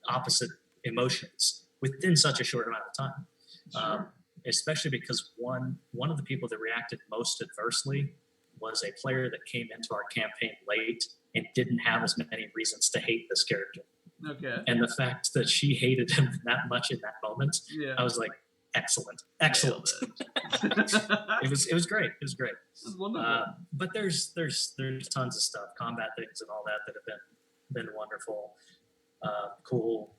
opposite emotions within such a short amount of time. Sure. Especially because one of the people that reacted most adversely was a player that came into our campaign late and didn't have as many reasons to hate this character. Okay. And the fact that she hated him that much in that moment, I was like, excellent. It was great. It was great. That's wonderful. But there's tons of stuff, combat things and all that have been wonderful. Cool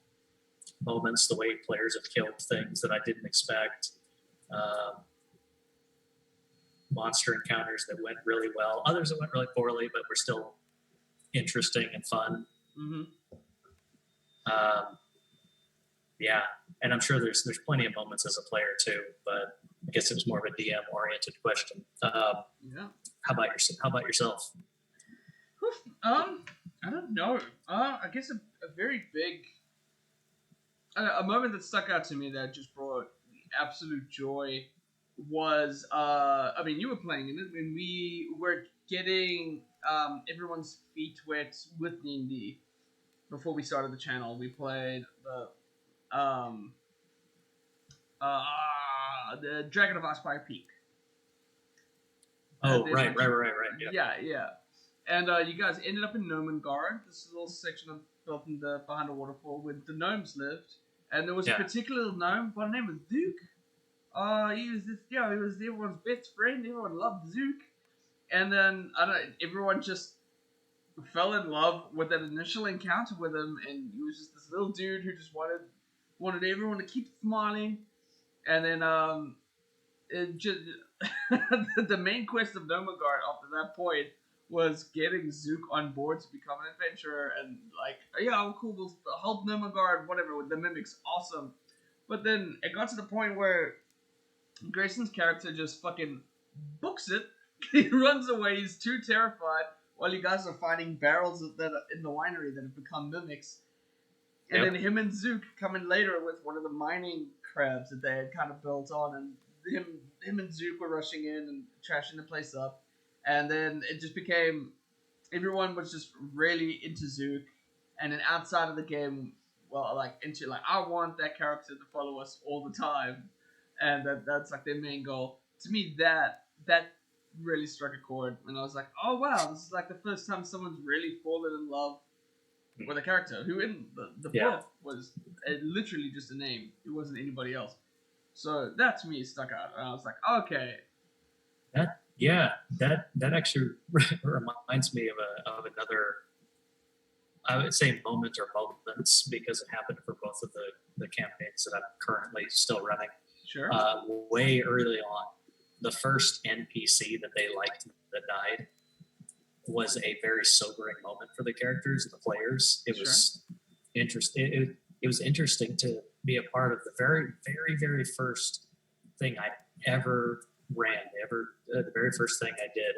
moments, the way players have killed things that I didn't expect. Monster encounters that went really well. Others that went really poorly, but were still interesting and fun. Mm-hmm. Yeah, and I'm sure there's plenty of moments as a player too, but I guess it was more of a DM oriented question. How about yourself? I don't know. I guess a very big a moment that stuck out to me that just brought absolute joy was I mean, you were playing in it when we were getting everyone's feet wet with D&D. Before we started the channel, we played the Dragon of Aspire Peak. Oh, right. Yeah. And you guys ended up in Gnomengard, this little section built in behind a waterfall where the gnomes lived. And there was a particular little gnome by the name of Zook. He was everyone's best friend. Everyone loved Zook. And then everyone just fell in love with that initial encounter with him, and he was just this little dude who just wanted everyone to keep smiling. And then it just the main quest of Gnomengard after that point was getting Zook on board to become an adventurer, and like, yeah, cool, we'll help Gnomengard, whatever, with the mimics, awesome. But then it got to the point where Grayson's character just fucking books it. He runs away, he's too terrified, while you guys are finding barrels that are in the winery that have become mimics. And then him and Zook come in later with one of the mining crabs that they had kind of built on, and him and Zook were rushing in and trashing the place up. And then it just became, everyone was just really into Zook. And then outside of the game, I want that character to follow us all the time. And that's like their main goal. to me that really struck a chord, and I was like, oh wow, this is like the first time someone's really fallen in love with a character who in the book was literally just a name. It wasn't anybody else. So that to me stuck out, and I was like, okay. That actually reminds me of another, I would say, moment or moments, because it happened for both of the campaigns that I'm currently still running. Sure. Way early on, the first NPC that they liked that died was a very sobering moment for the characters and the players. It was interesting. It was interesting to be a part of the very, very, very first thing I ever ran. The very first thing I did.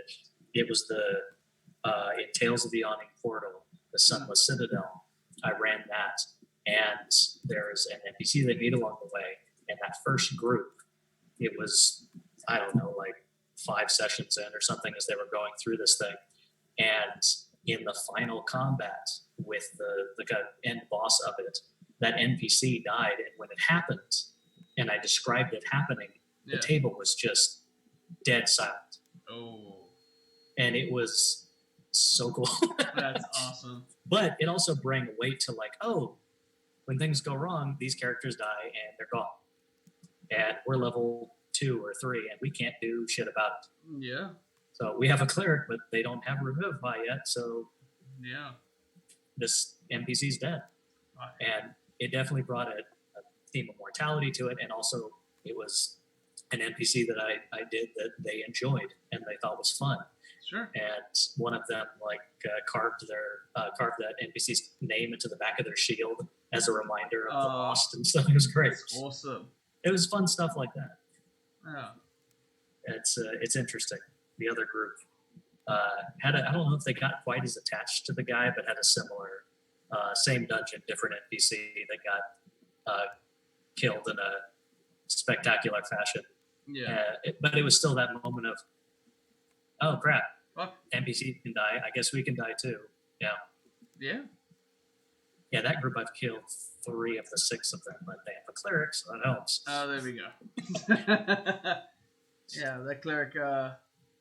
It was in Tales of the Yawning Portal, the Sunless Citadel. I ran that, and there's an NPC they meet along the way. And that first group, it was, I don't know, like 5 sessions in or something as they were going through this thing. And in the final combat with the kind of end boss of it, that NPC died. And when it happened, and I described it happening, the table was just dead silent. Oh. And it was so cool. That's awesome. But it also brought weight to like, oh, when things go wrong, these characters die and they're gone. And we're level 2 or 3, and we can't do shit about it. Yeah. So we have a cleric, but they don't have a revivify yet. So this NPC's dead. Right. And it definitely brought a theme of mortality to it. And also it was an NPC that I did that they enjoyed and they thought was fun. Sure. And one of them carved that NPC's name into the back of their shield as a reminder of the lost and stuff. It was great. That's awesome. It was fun stuff like that. Yeah. It's interesting. The other group I don't know if they got quite as attached to the guy, but had a similar same dungeon, different NPC that got killed in a spectacular fashion. Yeah. But it was still that moment of, oh crap, Fuck. NPC can die. I guess we can die too. Yeah. Yeah. Yeah, that group I've killed 3 of the 6 of them, but they have a cleric, so that helps. Oh, there we go. Yeah, that cleric.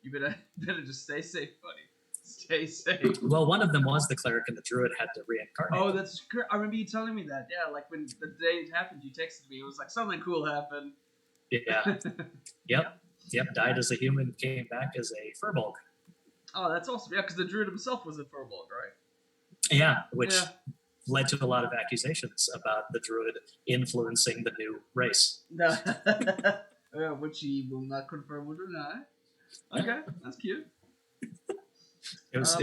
You better just stay safe, buddy. Stay safe. Well, one of them was the cleric, and the druid had to reincarnate. Oh, that's correct. I remember you telling me that. Yeah, like when the day it happened, you texted me. It was like something cool happened. Yeah. Yep. Died as a human, came back as a furbolg. Oh, that's awesome. Yeah, because the druid himself was a furbolg, right? Yeah, which led to a lot of accusations about the druid influencing the new race. No. Which he will not confirm or deny. Okay, that's cute. It was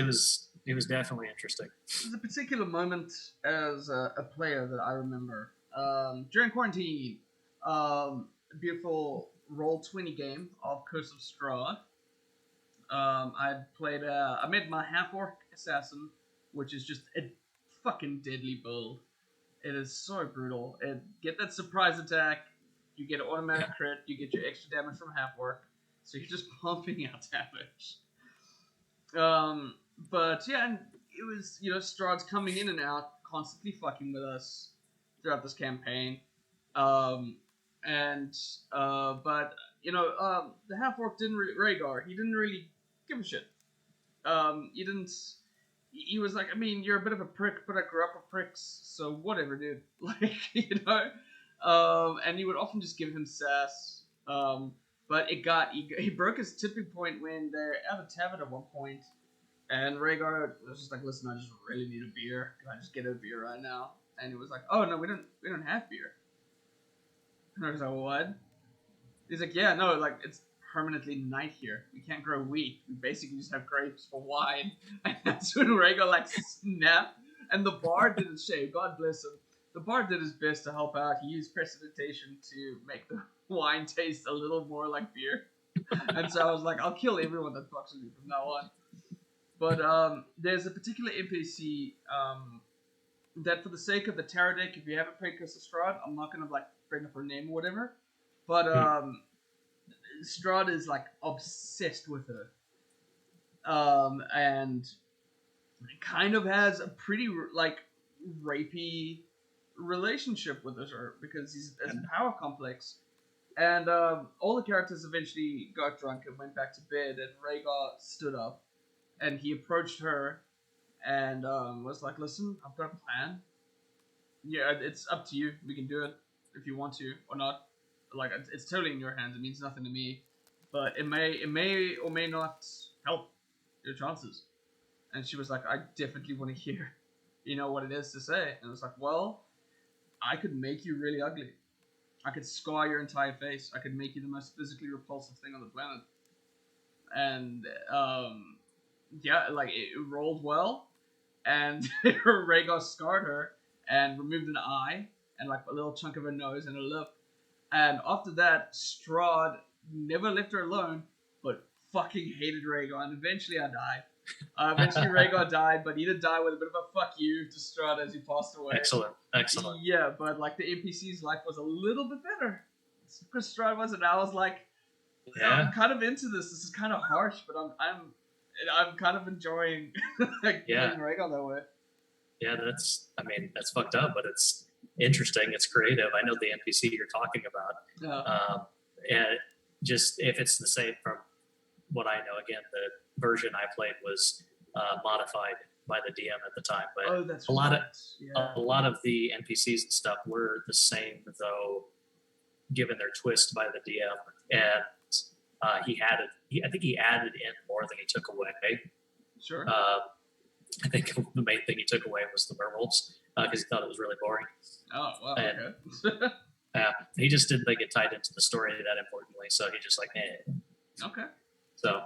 definitely interesting. There's a particular moment as a player that I remember during quarantine. A beautiful Roll20 game of Curse of Strahd. I made my half-orc assassin, which is just a fucking deadly build. It is so brutal. Get that surprise attack, you get an automatic crit, you get your extra damage from half-orc, so you're just pumping out damage. But yeah, and it was, Strahd's coming in and out, constantly fucking with us throughout this campaign. But the half-orc Rhaegar, he didn't really give a shit. He was like, I mean, you're a bit of a prick, but I grew up with pricks, so whatever, dude. And he would often just give him sass. But he broke his tipping point when they're at a tavern at one point, and Rhaegar was just like, listen, I just really need a beer. Can I just get a beer right now? And he was like, oh no, we don't have beer. And I was like, what? He's like, yeah, no, like it's permanently night here. We can't grow wheat. We basically just have grapes for wine. And that's when Rhaegar like snapped. And the bard did his shave. God bless him. The bard did his best to help out. He used prestidigitation to make the wine taste a little more like beer. And so I was like, I'll kill everyone that fucks with me from now on. But there's a particular NPC that, for the sake of the tarot deck, if you haven't played Curse of Strahd, I'm not gonna like bring up her name or whatever. But Strahd is like obsessed with her, and kind of has a pretty like rapey relationship with her because he's a power complex. And all the characters eventually got drunk and went back to bed, and Rhaegar stood up, and he approached her, and was like, "Listen, I've got a plan. Yeah, it's up to you. We can do it if you want to or not. Like, it's totally in your hands. It means nothing to me, but it may or may not help your chances." And she was like, "I definitely want to hear, what it is to say." And I was like, "Well, I could make you really ugly. I could scar your entire face. I could make you the most physically repulsive thing on the planet." And yeah, like it rolled well, and Rhaegar scarred her and removed an eye and like a little chunk of her nose and her lip. And after that, Strahd never left her alone, but fucking hated Rhaegar. And eventually, I died. Eventually, Rhaegar died, but he did die with a bit of a fuck you to Strahd as he passed away. Excellent. Yeah, but like the NPC's life was a little bit better because Strahd wasn't. I was like, I'm kind of into this. This is kind of harsh, but I'm kind of enjoying like playing Rhaegar that way. Yeah, that's fucked up, but it's interesting. It's creative. I know the NPC you're talking about. And just if it's the same from what I know, again, the version I played was modified by the DM at the time. But that's a lot of the NPCs and stuff were the same, though, given their twist by the DM. And I think he added in more than he took away. Sure. I think the main thing he took away was the werewolves because he thought it was really boring. Oh, wow. And, okay. He just didn't think it tied into the story that importantly, so he just like, eh. Okay. So,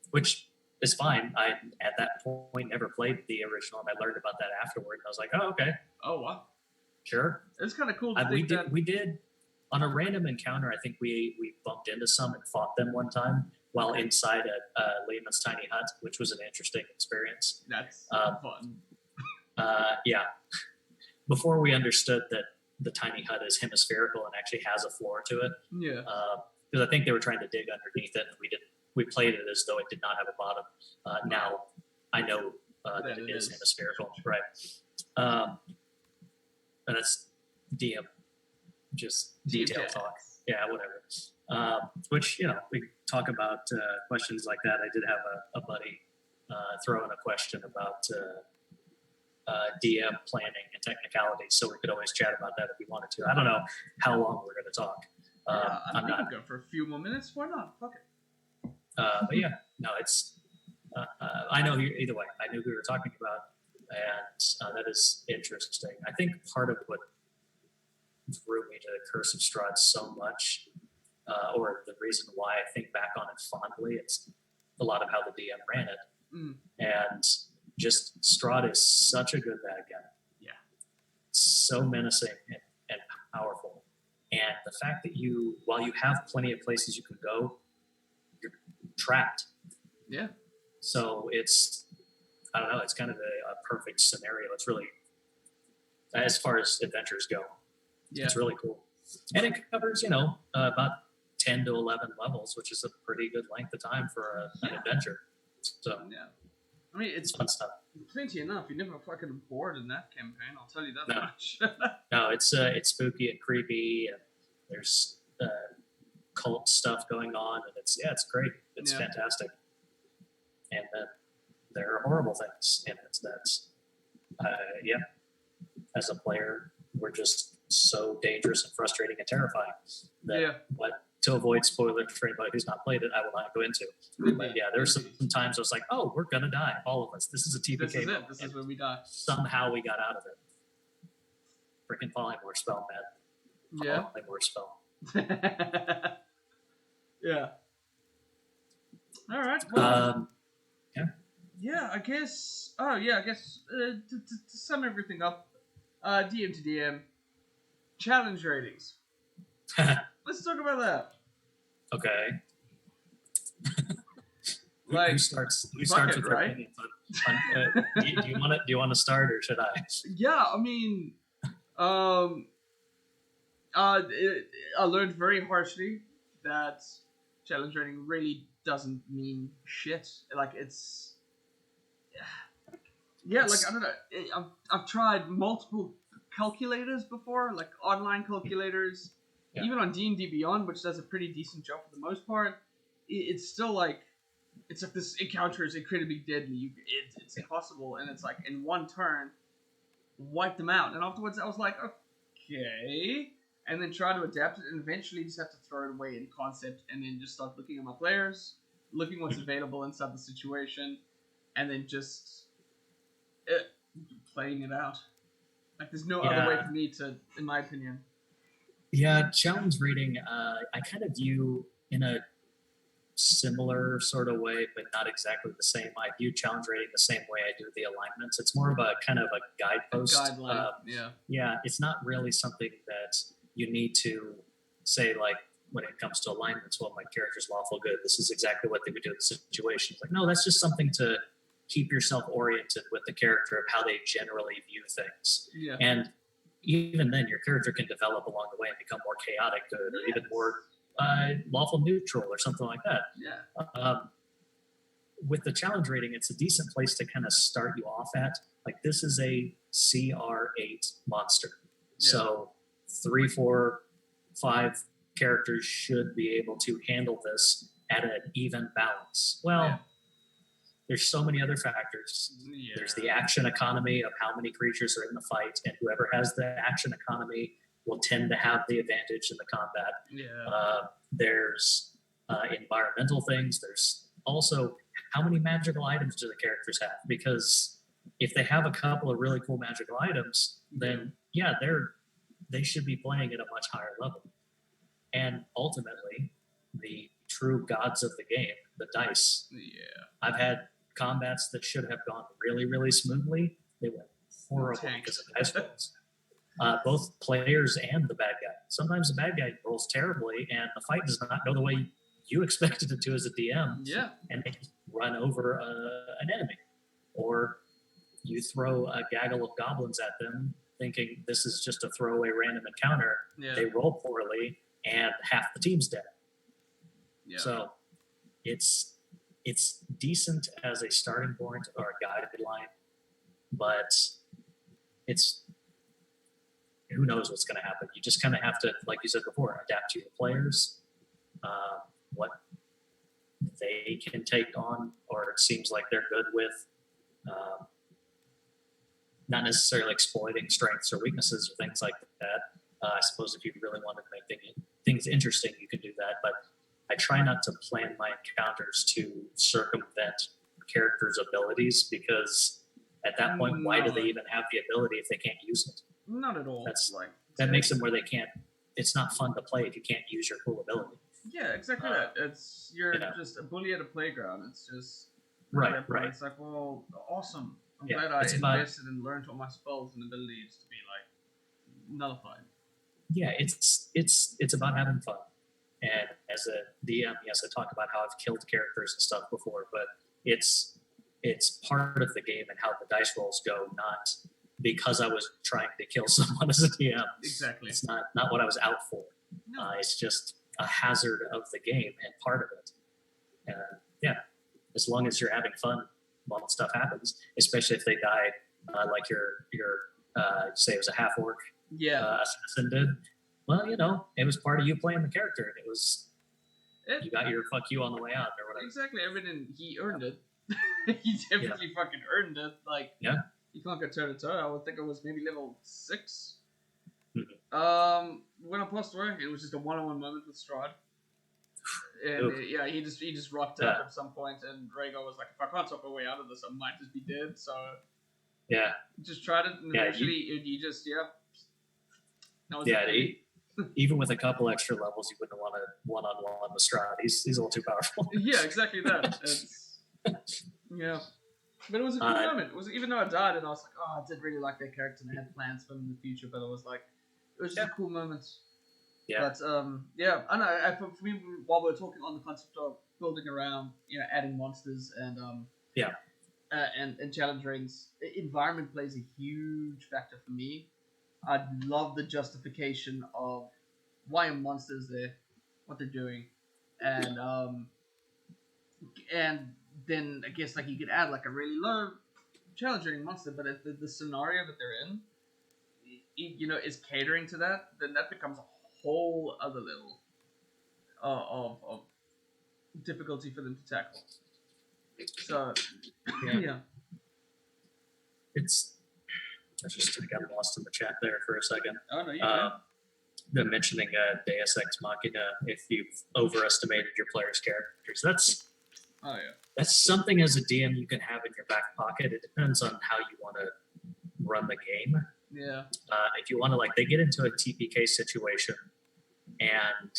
which is fine. I, at that point, never played the original, and I learned about that afterward. And I was like, oh, okay. Oh, wow. Sure. It's kind of cool to we did, on a random encounter, I think we bumped into some and fought them one time while inside Lehman's tiny hut, which was an interesting experience. That's fun. Yeah. Before we understood that the tiny hut is hemispherical and actually has a floor to it. Yeah. Because I think they were trying to dig underneath it, and we played it as though it did not have a bottom. Now I know that it is hemispherical, right? And that's DM, just detail talk. Yeah, whatever. Which, we talk about questions like that. I did have a buddy throw in a question about DM planning and technicalities, so we could always chat about that if we wanted to. I don't know how long we're going to talk. I'm not go for a few more minutes. Why not? Fuck it. But yeah, no, it's. I know either way. I knew who we were talking about, and that is interesting. I think part of what drew me to Curse of Strahd so much, or the reason why I think back on it fondly, it's a lot of how the DM ran it, and just Strahd is such a good bad guy. Yeah, so menacing and powerful, and the fact that while you have plenty of places you can go, you're trapped. Yeah. So it's, I don't know, it's kind of a perfect scenario. It's really, as far as adventures go, it's really cool. And it covers, about 10 to 11 levels, which is a pretty good length of time for an adventure. So, yeah. I mean, it's fun stuff. Plenty enough. You're never fucking bored in that campaign, I'll tell you that much. No, it's spooky and creepy, and there's cult stuff going on, and it's great. It's fantastic. And there are horrible things in it that, as a player, we're just so dangerous and frustrating and terrifying that to avoid spoilers for anybody who's not played it, I will not go into. But yeah, there's some times I was like, oh, we're going to die, all of us. This is a TPK. This is it. This is when we die. Somehow we got out of it. Freaking polymorph spell, man. Yeah. Polymorph spell. Yeah. All right. Well, yeah, I guess. Oh, yeah, I guess to sum everything up, DM to DM, challenge ratings. Let's talk about that. Okay. Like, who starts with their right? opinions do you want to start, or should I? Yeah, I mean, I learned very harshly that challenge rating really doesn't mean shit. Like, it's like, I don't know. I've tried multiple calculators before, like online calculators, Yeah. even on D&D Beyond, which does a pretty decent job for the most part, it's still like this encounter is incredibly deadly. It's impossible, and it's like in one turn, wipe them out. And afterwards, I was like, okay, and then try to adapt it, and eventually just have to throw it away in concept, and then just start looking at my players, looking what's available inside the situation, and then just playing it out. Like there's no other way for me to, in my opinion. Yeah, challenge rating, I kind of view in a similar sort of way, but not exactly the same. I view challenge rating the same way I do the alignments. It's more of a kind of a guidepost. Guideline, Yeah, it's not really something that you need to say, like, when it comes to alignments, well, my character's lawful good. This is exactly what they would do in the situation. It's like, no, that's just something to keep yourself oriented with the character of how they generally view things. Yeah. And even then, your character can develop along the way and become more chaotic good, or even more lawful neutral, or something like that. Yeah. With the challenge rating, it's a decent place to kind of start you off at. Like, this is a CR8 monster. Yeah. So 3, 4, 5 characters should be able to handle this at an even balance. Well, there's so many other factors. Yeah. There's the action economy of how many creatures are in the fight, and whoever has the action economy will tend to have the advantage in the combat. Yeah. There's environmental things. There's also how many magical items do the characters have? Because if they have a couple of really cool magical items, then they should be playing at a much higher level. And ultimately, the true gods of the game, the dice. Yeah. I've had combats that should have gone really, really smoothly. They went horrible because of dice rolls. Both players and the bad guy. Sometimes the bad guy rolls terribly, and the fight does not go the way you expected it to as a DM. Yeah. And they just run over an enemy. Or you throw a gaggle of goblins at them, thinking this is just a throwaway random encounter. Yeah. They roll poorly, and half the team's dead. Yeah. So it's decent as a starting point or a guideline, but it's who knows what's going to happen. You just kind of have to, like you said before, adapt to your players, what they can take on, or it seems like they're good with, not necessarily exploiting strengths or weaknesses or things like that. I suppose if you really wanted to make things interesting, you could do that, but I try not to plan my encounters to circumvent characters' abilities, because at that point, why do they even have the ability if they can't use it? Not at all. That makes them where they can't. It's not fun to play if you can't use your cool ability. Yeah, exactly that. You're just a bully at a playground. It's just right. It's like, well, awesome. I'm glad I invested and learned all my spells and abilities to be like nullified. Yeah, it's about having fun. And as a DM, yes, I talk about how I've killed characters and stuff before, but it's part of the game and how the dice rolls go, not because I was trying to kill someone as a DM. Exactly. It's not what I was out for. No. It's just a hazard of the game and part of it. As long as you're having fun while stuff happens, especially if they die, like your say it was a half orc assassin did. Well, it was part of you playing the character. It was you got your fuck you on the way out or whatever. Exactly. He earned it. He definitely fucking earned it. Like, you can't go toe to toe. I would think it was maybe level 6. Mm-hmm. When I passed away, it was just a one-on-one moment with Strahd. And he just rocked up at some point, and Rhaegar was like, if I can't talk my way out of this, I might just be dead. So just tried it, and eventually you just even with a couple extra levels, you wouldn't want to one-on-one with Strahd. He's a little too powerful. Yeah, exactly that. But it was a cool moment. It was, even though I died, and I was like, I did really like that character, and I had plans for him in the future. But it was just a cool moment. Yeah. But I know. For me, while we're talking on the concept of building around, adding monsters and and challenge rings, environment plays a huge factor for me. I love the justification of why are monsters there, what they're doing, and then I guess you could add a really low challenge ring monster, but if the scenario that they're in, is catering to that, then that becomes a whole other level of difficulty for them to tackle. So, yeah. It's I got lost in the chat there for a second. Oh no, you The mentioning Deus Ex Machina, if you've overestimated your player's characters, that's something as a DM you can have in your back pocket. It depends on how you want to run the game. Yeah. If you want to, like, they get into a TPK situation, and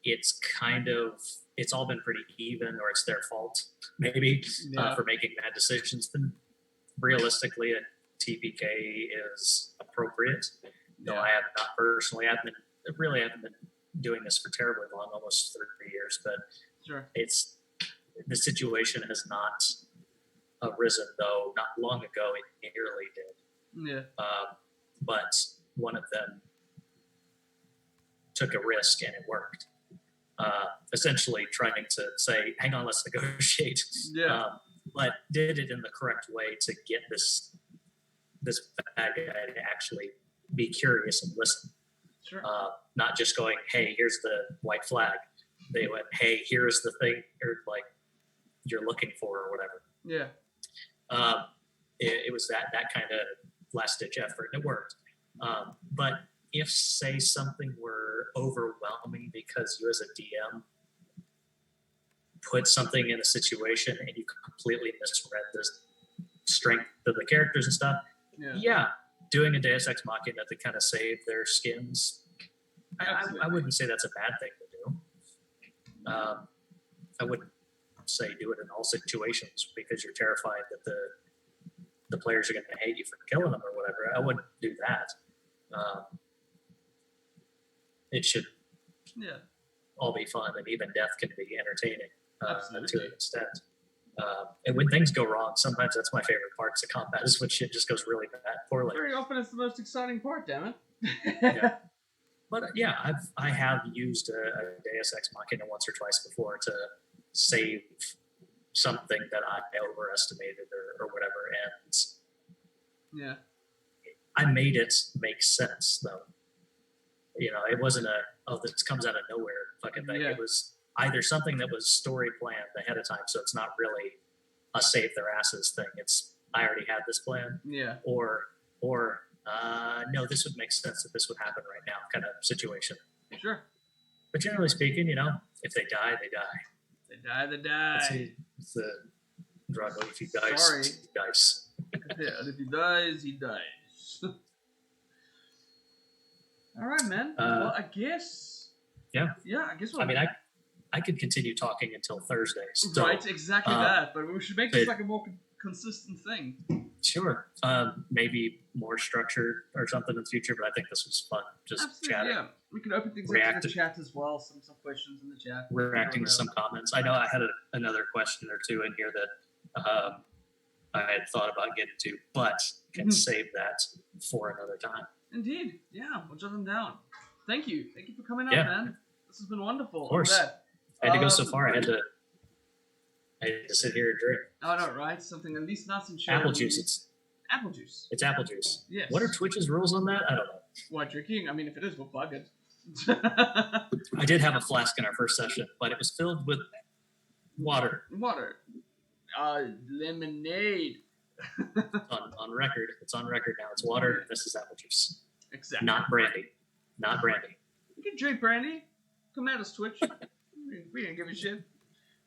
it's all been pretty even, or it's their fault maybe for making bad decisions. Then realistically, a TPK is appropriate. Though I have not personally, haven't been doing this for terribly long, almost 30 years, but sure. The situation has not arisen, though not long ago it nearly did. Yeah. But one of them took a risk and it worked. Essentially trying to say, hang on, let's negotiate. Yeah. But did it in the correct way to get this bad guy to actually be curious and listen. Sure. Not just going, hey, here's the white flag. They went, hey, here's the thing you're looking for or whatever. Yeah. It was that kind of last ditch effort. It worked. But if, say, something were overwhelming because you as a DM put something in a situation and you completely misread the strength of the characters and stuff, doing a Deus Ex Machina to kind of save their skins, I wouldn't say that's a bad thing to do. I wouldn't say do it in all situations because you're terrified that the players are going to hate you for killing them or whatever. I wouldn't do that. It should all be fun, and even death can be entertaining to an extent. And when things go wrong, sometimes that's my favorite parts of combat is when shit just goes really bad, poorly. Very often it's the most exciting part, damn it. Yeah. But I have used a Deus Ex Machina once or twice before to save something that I overestimated or whatever, and I made it make sense though. It wasn't this comes out of nowhere fucking thing. It was either something that was story planned ahead of time, so it's not really a save their asses thing. It's I already had this plan. Yeah. Or no, this would make sense that this would happen right now kind of situation. Sure. But generally speaking, if they die, they die. They die, they die. It's the drug. If he dies, Sorry. he dies. Yeah, and if he dies, he dies. All right, man. Well, I guess. Yeah. Yeah, I guess. I could continue talking until Thursday. So, right, exactly that. But we should make this like a more consistent thing. Sure. Maybe more structured or something in the future, but I think this was fun. Just Absolutely, chatting. Yeah. We can open things up to the chat as well. Some questions in the chat. Reacting to some comments. I know I had another question or two in here that I had thought about getting to, but can save that for another time. Indeed. Yeah, we'll jot them down. Thank you. Thank you for coming out, man. This has been wonderful. Of course. I had to go so far. I had to sit here and drink. Oh, no, right? Something at least nice and chill. Apple juice. Apple juice. It's apple juice. Yes. What are Twitch's rules on that? I don't know. Why drinking? I mean, if it is, we'll plug it. I did have a flask in our first session, but it was filled with water. Water. Lemonade. on record. It's on record now. It's water. This is apple juice. Exactly. Not brandy. Not brandy. You can drink brandy. Come at us, Twitch. We didn't give a shit.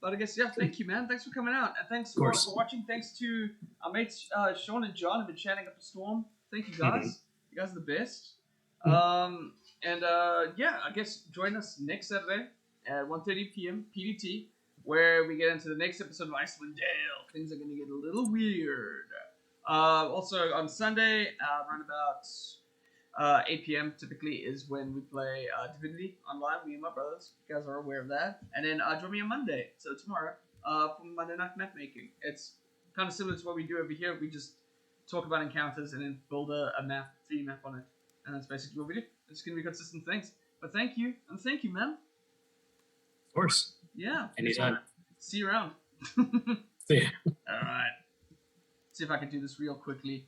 But I guess, thank you, man. Thanks for coming out. And thanks for watching. Thanks to our mates, Sean and John, have been chatting up a storm. Thank you, guys. You guys are the best. I guess join us next Saturday at 1:30 p.m. PDT, where we get into the next episode of Iceland Dale. Things are going to get a little weird. Also, on Sunday, around about 8 p.m. typically is when we play Divinity online, me and my brothers. You guys are aware of that. And then join me on Monday, so tomorrow, for Monday Night Map Making. It's kind of similar to what we do over here. We just talk about encounters and then build a map, 3D map on it. And that's basically what we do. It's going to be consistent things. But thank you, and thank you, man. Of course. Yeah. Anytime. See you around. See ya. All right. See if I can do this real quickly.